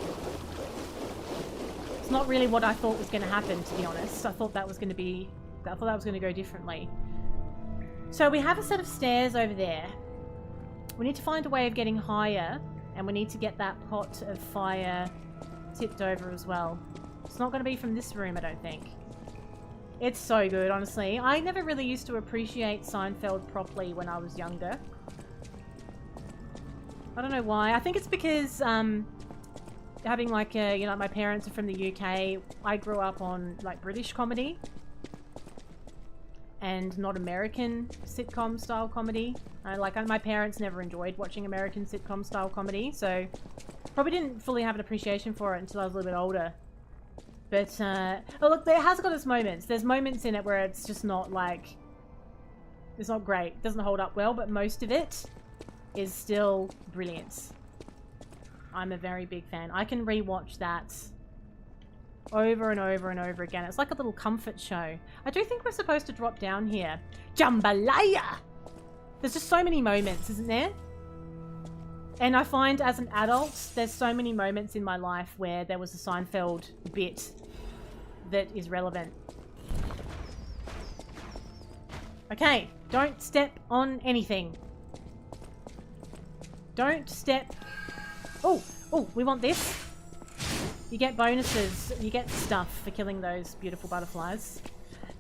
It's not really what I thought was going to happen, to be honest. I thought that was going to go differently. So we have a set of stairs over there. We need to find a way of getting higher, and we need to get that pot of fire tipped over as well. It's not going to be from this room, I don't think. It's so good, honestly. I never really used to appreciate Seinfeld properly when I was younger. I don't know why. I think it's because having like you know, my parents are from the UK. I grew up on like British comedy and not American sitcom style comedy. My parents never enjoyed watching American sitcom style comedy, so probably didn't fully have an appreciation for it until I was a little bit older. But oh look, it has got its moments. There's moments in it where it's just not like, it's not great. It doesn't hold up well, but most of it is still brilliant. I'm a very big fan. I can rewatch that over and over and over again. It's like a little comfort show. I do think we're supposed to drop down here. Jambalaya! There's just so many moments, isn't there? And I find as an adult, there's so many moments in my life where there was a Seinfeld bit that is relevant. Okay, don't step on anything. Don't step... Oh, we want this. You get bonuses, you get stuff for killing those beautiful butterflies.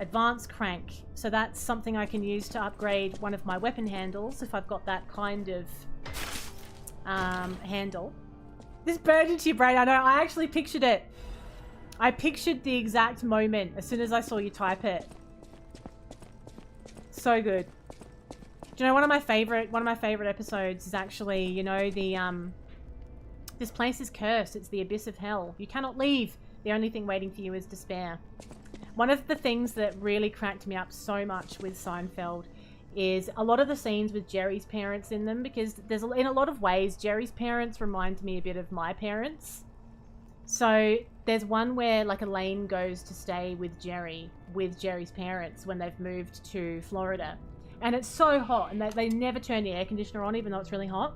Advanced crank. So that's something I can use to upgrade one of my weapon handles if I've got that kind of handle. This burned into your brain, I know. I actually pictured it. I pictured the exact moment as soon as I saw you type it. So good. Do you know one of my favorite episodes is actually, you know, the this place is cursed. It's the abyss of hell. You cannot leave. The only thing waiting for you is despair. One of the things that really cracked me up so much with Seinfeld is a lot of the scenes with Jerry's parents in them, because there's in a lot of ways Jerry's parents remind me a bit of my parents. So there's one where like Elaine goes to stay with Jerry's parents when they've moved to Florida, and it's so hot, and they never turn the air conditioner on even though it's really hot.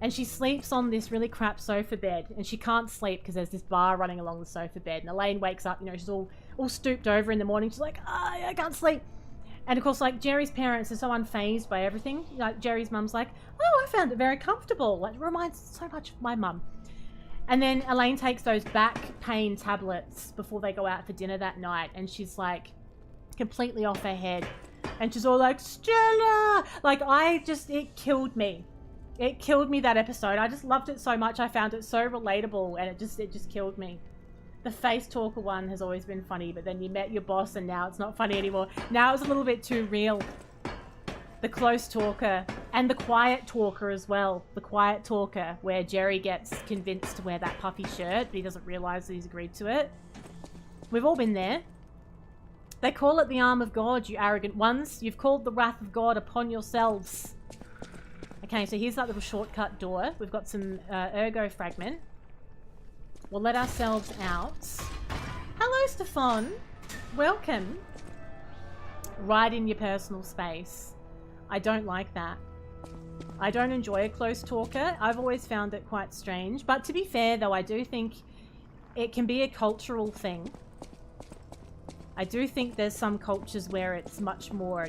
And she sleeps on this really crap sofa bed, and she can't sleep because there's this bar running along the sofa bed. And Elaine wakes up, you know, she's all stooped over in the morning. She's like, I can't sleep. And of course, like, Jerry's parents are so unfazed by everything. Like, Jerry's mum's like, oh, I found it very comfortable. Like, it reminds so much of my mum. And then Elaine takes those back pain tablets before they go out for dinner that night, and she's like completely off her head. And she's all like, Stella! Like, it killed me. It killed me, that episode. I just loved it so much. I found it so relatable, and it just killed me. The face talker one has always been funny, but then you met your boss and now it's not funny anymore. Now it's a little bit too real. The close talker and the quiet talker as well. The quiet talker where Jerry gets convinced to wear that puffy shirt, but he doesn't realize that he's agreed to it. We've all been there. They call it the arm of God, you arrogant ones. You've called the wrath of God upon yourselves. Okay, so here's that little shortcut door. We've got some ergo fragment. We'll let ourselves out. Hello, Stefan. Welcome. Right in your personal space. I don't like that. I don't enjoy a close talker. I've always found it quite strange. But to be fair, though, I do think it can be a cultural thing. I do think there's some cultures where it's much more,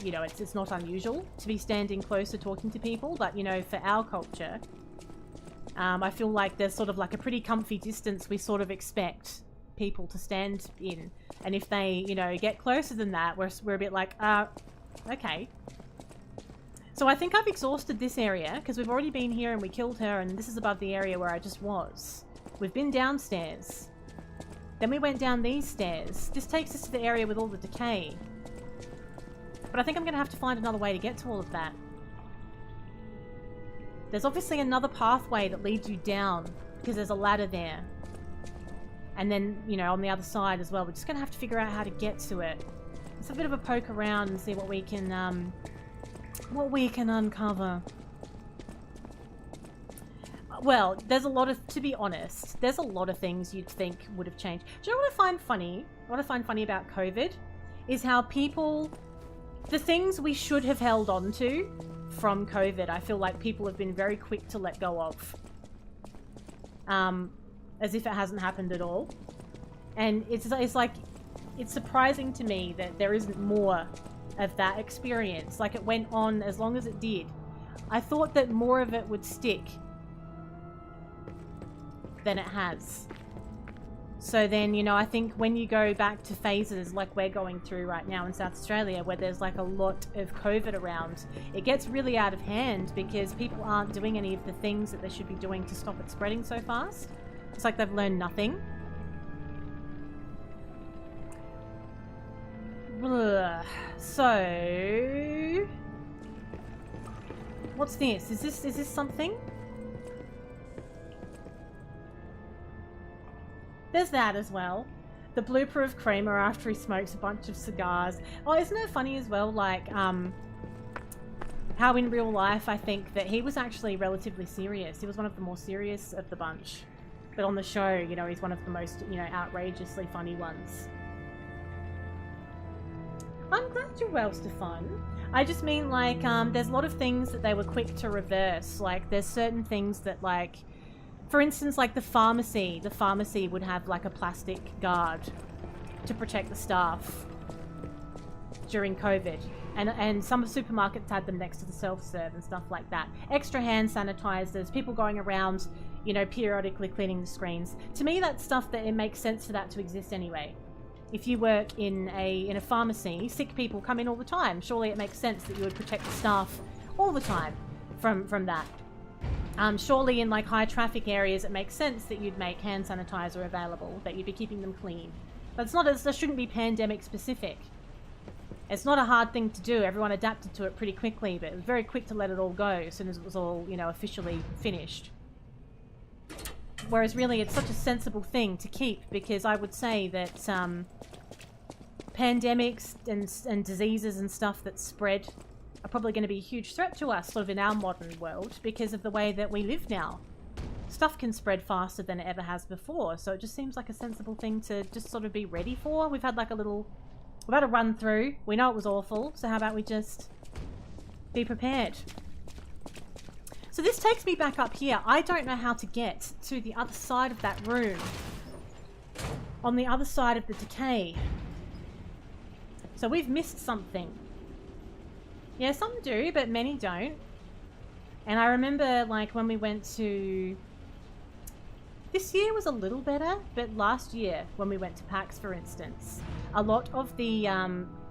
you know, it's not unusual to be standing closer talking to people, but, you know, for our culture, I feel like there's sort of like a pretty comfy distance we sort of expect people to stand in. And if they, you know, get closer than that, we're a bit like, okay. So I think I've exhausted this area, because we've already been here and we killed her, and this is above the area where I just was. We've been downstairs. Then we went down these stairs. This takes us to the area with all the decay. But I think I'm going to have to find another way to get to all of that. There's obviously another pathway that leads you down, because there's a ladder there. And then, you know, on the other side as well. We're just going to have to figure out how to get to it. It's a bit of a poke around and see what we can uncover. Well, there's a lot of, to be honest, there's a lot of things you'd think would have changed. Do you know what I find funny? What I find funny about COVID is how people, the things we should have held on to from COVID, I feel like people have been very quick to let go of. As if it hasn't happened at all. And it's like, it's surprising to me that there isn't more of that experience. Like, it went on as long as it did. I thought that more of it would stick than it has. So then, you know, I think when you go back to phases like we're going through right now in South Australia, where there's like a lot of COVID around, it gets really out of hand because people aren't doing any of the things that they should be doing to stop it spreading so fast. It's like they've learned nothing. Ugh. So, what's this? Is this something? There's that as well. The blooper of Kramer after he smokes a bunch of cigars. Oh, isn't it funny as well, like, how in real life I think that he was actually relatively serious. He was one of the more serious of the bunch. But on the show, you know, he's one of the most, you know, outrageously funny ones. I'm glad you're well, Stefan. I just mean, like, there's a lot of things that they were quick to reverse. Like, there's certain things that, like, for instance, like the pharmacy would have, like, a plastic guard to protect the staff during COVID. And some supermarkets had them next to the self-serve and stuff like that. Extra hand sanitizers, people going around, you know, periodically cleaning the screens. To me, that's stuff that it makes sense for that to exist anyway. If you work in a pharmacy, sick people come in all the time. Surely it makes sense that you would protect the staff all the time from that. Surely in like high traffic areas, it makes sense that you'd make hand sanitizer available, that you'd be keeping them clean. But it's not, that shouldn't be pandemic specific. It's not a hard thing to do. Everyone adapted to it pretty quickly, but it was very quick to let it all go as soon as it was all, you know, officially finished. Whereas really it's such a sensible thing to keep, because I would say that pandemics and diseases and stuff that spread are probably going to be a huge threat to us sort of in our modern world because of the way that we live now. Stuff can spread faster than it ever has before, so it just seems like a sensible thing to just sort of be ready for. We've had like a little... We've had a run through. We know it was awful, so how about we just be prepared? So this takes me back up here. I don't know how to get to the other side of that room. On the other side of the decay. So we've missed something. Yeah, some do, but many don't. And I remember, like, when we went to... This year was a little better, but last year, when we went to PAX, for instance, a lot of the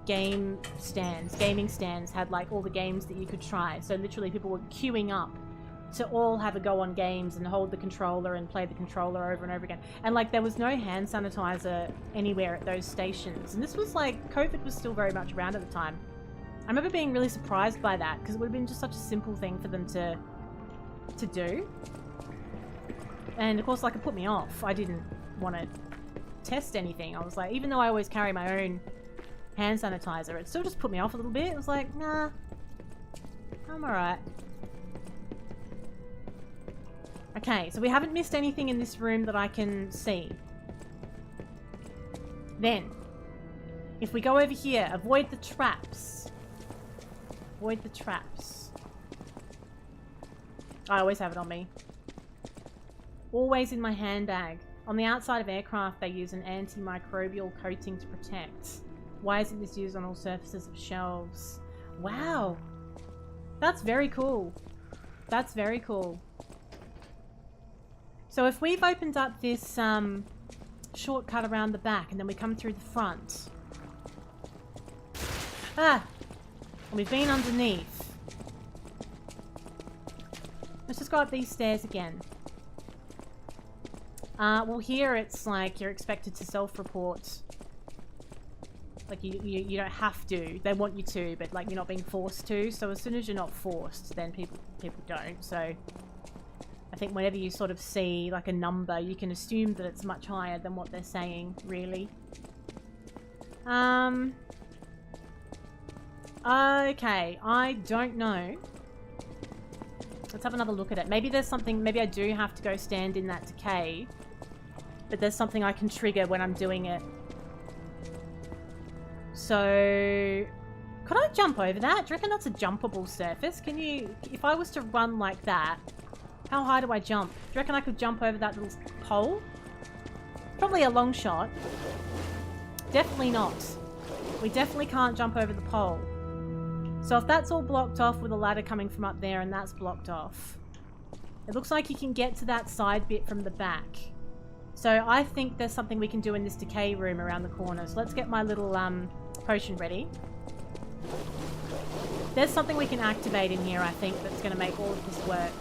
gaming stands had, like, all the games that you could try. So literally people were queuing up to all have a go on games and hold the controller and play the controller over and over again. And, like, there was no hand sanitizer anywhere at those stations. And this was, like, COVID was still very much around at the time. I remember being really surprised by that, because it would have been just such a simple thing for them to do. And of course, like, it put me off. I didn't want to test anything. I was like, even though I always carry my own hand sanitizer, it still just put me off a little bit. It was like, nah, I'm alright. Okay, so we haven't missed anything in this room that I can see. Then, if we go over here, avoid the traps. Avoid the traps. I always have it on me. Always in my handbag. On the outside of aircraft, they use an antimicrobial coating to protect. Why isn't this used on all surfaces of shelves? Wow. That's very cool. That's very cool. So if we've opened up this shortcut around the back and then we come through the front. Ah! And we've been underneath. Let's just go up these stairs again. Well, here it's like you're expected to self-report. Like you don't have to. They want you to, but like you're not being forced to. So as soon as you're not forced, then people don't. So I think whenever you sort of see like a number, you can assume that it's much higher than what they're saying, really. Okay, I don't know. Let's have another look at it. Maybe there's something, maybe I do have to go stand in that decay. But there's something I can trigger when I'm doing it. So, could I jump over that? Do you reckon that's a jumpable surface? Can you, if I was to run like that, how high do I jump? Do you reckon I could jump over that little pole? Probably a long shot. Definitely not. We definitely can't jump over the pole. So if that's all blocked off with a ladder coming from up there and that's blocked off, it looks like you can get to that side bit from the back. So I think there's something we can do in this decay room around the corner. So let's get my little potion ready. There's something we can activate in here, I think, that's going to make all of this work.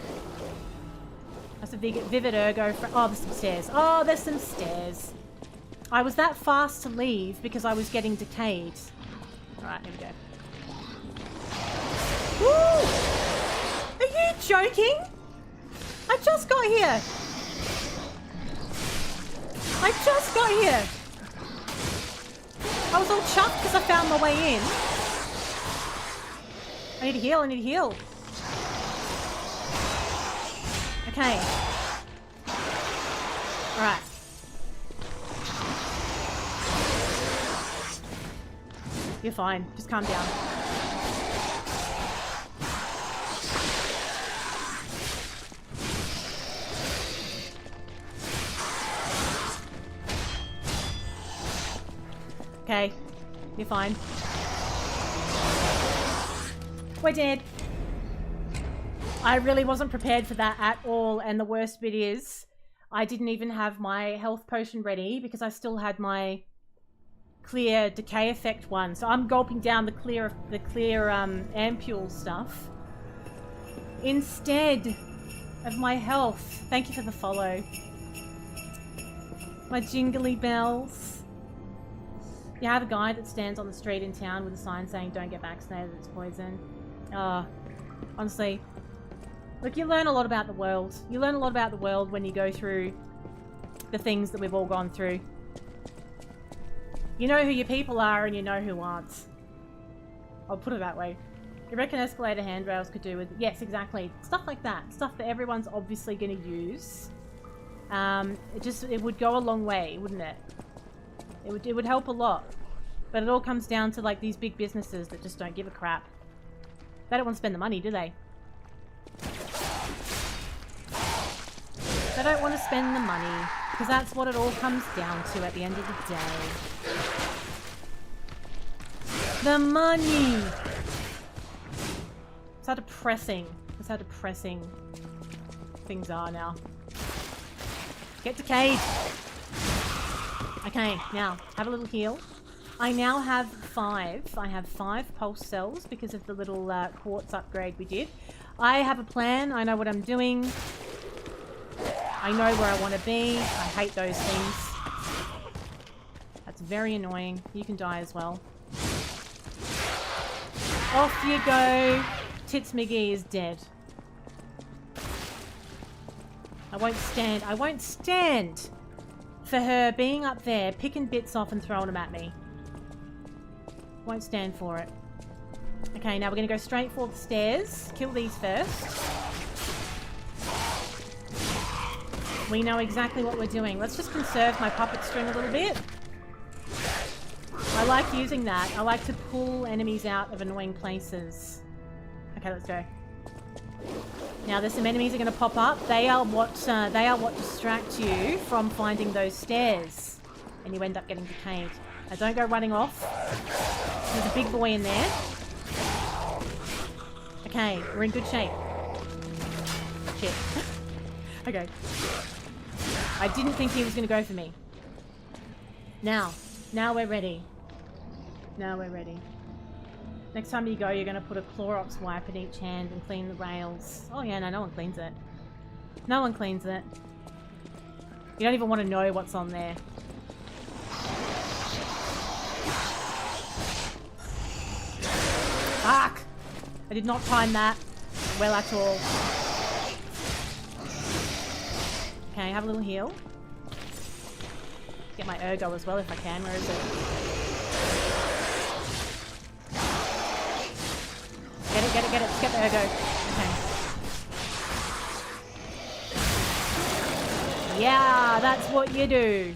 That's a vivid ergo. Oh, there's some stairs. Oh, there's some stairs. I was that fast to leave because I was getting decayed. Alright, here we go. Woo! Are you joking? I just got here. I just got here. I was all chuffed because I found my way in. I need to heal, I need to heal. Okay. Alright. You're fine. Just calm down. Okay. You're fine. We're dead. I really wasn't prepared for that at all, and the worst bit is I didn't even have my health potion ready because I still had my clear decay effect one. So I'm gulping down the clear ampule stuff instead of my health. Thank you for the follow. My jingly bells. You have a guy that stands on the street in town with a sign saying don't get vaccinated, it's poison. Honestly, look, you learn a lot about the world. You learn a lot about the world when you go through the things that we've all gone through. You know who your people are and you know who aren't. I'll put it that way. You reckon escalator handrails could do with... Yes, exactly. Stuff like that. Stuff that everyone's obviously going to use. It would go a long way, wouldn't it? It would help a lot. But it all comes down to like these big businesses that just don't give a crap. They don't want to spend the money, do they? They don't want to spend the money. Because that's what it all comes down to at the end of the day. The money! That's how depressing. That's how depressing things are now. Get decayed! Okay, now, have a little heal. I now have 5. I have 5 pulse cells because of the little quartz upgrade we did. I have a plan. I know what I'm doing. I know where I want to be. I hate those things. That's very annoying. You can die as well. Off you go. Tits Miggy is dead. I won't stand for her being up there, picking bits off and throwing them at me. Won't stand for it. Okay, now we're going to go straight for the stairs. Kill these first. We know exactly what we're doing. Let's just conserve my puppet string a little bit. I like using that. I like to pull enemies out of annoying places. Okay, let's go. Now there's some enemies that are going to pop up. They are what distract you from finding those stairs, and you end up getting decayed. Now don't go running off. There's a big boy in there. Okay, we're in good shape. Shit. Okay. I didn't think he was going to go for me. Now we're ready. Now we're ready. Next time you go, you're going to put a Clorox wipe in each hand and clean the rails. Oh yeah, no one cleans it. No one cleans it. You don't even want to know what's on there. Fuck! I did not time that well at all. Okay, have a little heal. Get my ergo as well if I can. Where is it? Get it. Let's get the ergo. Okay. Yeah, that's what you do.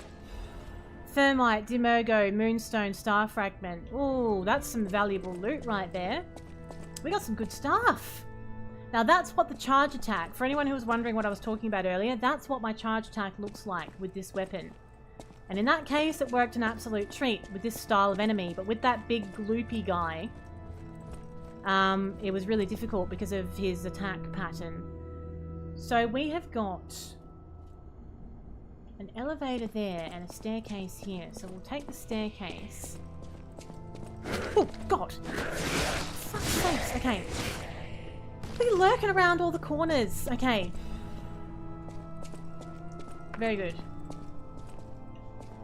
Thermite, Dimergo, Moonstone, Star Fragment. Ooh, that's some valuable loot right there. We got some good stuff. Now that's what the charge attack, for anyone who was wondering what I was talking about earlier, that's what my charge attack looks like with this weapon. And in that case, it worked an absolute treat with this style of enemy, but with that big gloopy guy, it was really difficult because of his attack pattern. So we have got an elevator there and a staircase here. So we'll take the staircase. Oh, God! Fuck's sakes. Okay. Look at lurking around all the corners. Okay. Very good.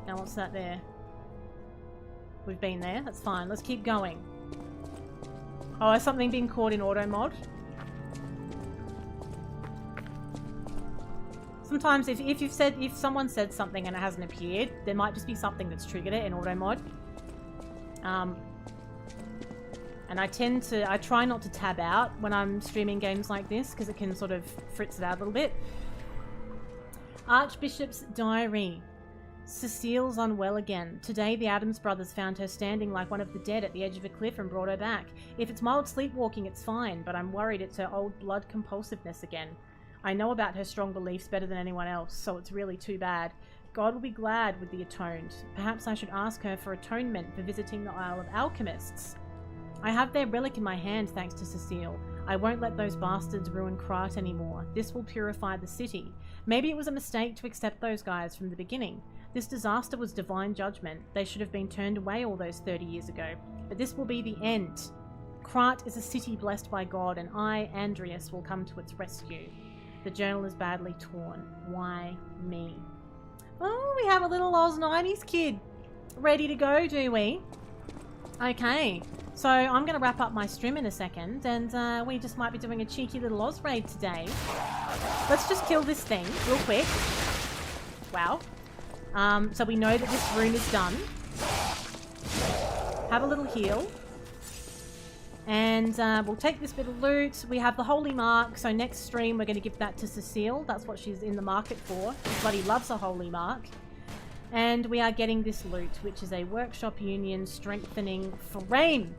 Now what's that there? We've been there. That's fine. Let's keep going. Oh, has something been caught in auto mod? Sometimes if someone said something and it hasn't appeared, there might just be something that's triggered it in auto mod. And I try not to tab out when I'm streaming games like this because it can sort of fritz it out a little bit. Archbishop's diary. Cecile's unwell again. Today the Addams brothers found her standing like one of the dead at the edge of a cliff and brought her back. If it's mild sleepwalking, it's fine, but I'm worried it's her old blood compulsiveness again. I know about her strong beliefs better than anyone else, so it's really too bad. God will be glad with the atoned. Perhaps I should ask her for atonement for visiting the Isle of Alchemists. I have their relic in my hand thanks to Cecile. I won't let those bastards ruin Krat anymore. This will purify the city. Maybe it was a mistake to accept those guys from the beginning. This disaster was divine judgment. They should have been turned away all those 30 years ago. But this will be the end. Krat is a city blessed by God, and I, Andreas, will come to its rescue. The journal is badly torn. Why me? Oh, we have a little Oz 90s kid ready to go, do we? Okay, so I'm going to wrap up my stream in a second, and we just might be doing a cheeky little Oz raid today. Let's just kill this thing real quick. Wow. So we know that this room is done. Have a little heal. And we'll take this bit of loot. We have the Holy Mark, so next stream we're going to give that to Cecile. That's what she's in the market for. She bloody loves a Holy Mark. And we are getting this loot, which is a Workshop Union Strengthening Frame.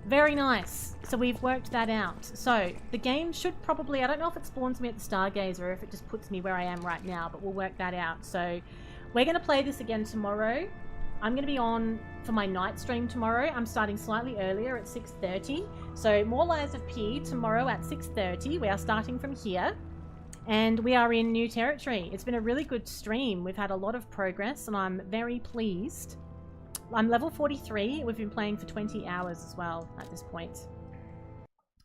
Very nice. So we've worked that out. So the game should probably, I don't know if it spawns me at the Stargazer or if it just puts me where I am right now, but we'll work that out. So we're going to play this again tomorrow. I'm going to be on for my night stream tomorrow. I'm starting slightly earlier at 6:30. So more Lies of P tomorrow at 6:30. We are starting from here. And we are in new territory. It's been a really good stream. We've had a lot of progress and I'm very pleased. I'm level 43. We've been playing for 20 hours as well at this point.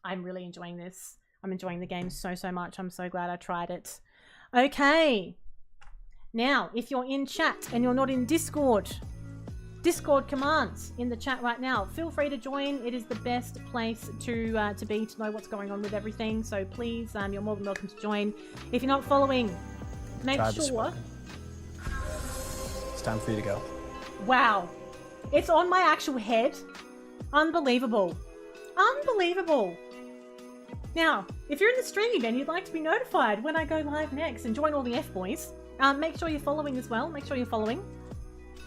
I'm really enjoying this. I'm enjoying the game so much. I'm so glad I tried it. Okay. Now, if you're in chat and you're not in Discord commands in the chat right now. Feel free to join. It is the best place to be to know what's going on with everything. So please, you're more than welcome to join. If you're not following, make sure. It's time for you to go. Wow, it's on my actual head. Unbelievable, unbelievable. Now, if you're in the stream and you'd like to be notified when I go live next and join all the F-boys, make sure you're following as well. Make sure you're following.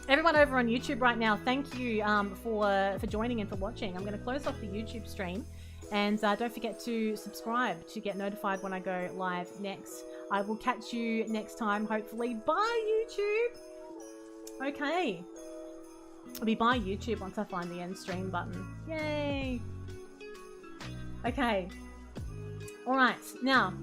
Everyone over on YouTube right now, thank you for joining and for watching. I'm going to close off the YouTube stream And don't forget to subscribe to get notified when I go live next. I will catch you next time, hopefully. Bye, YouTube! Okay. I'll be by YouTube once I find the end stream button. Yay! Okay. Alright, now,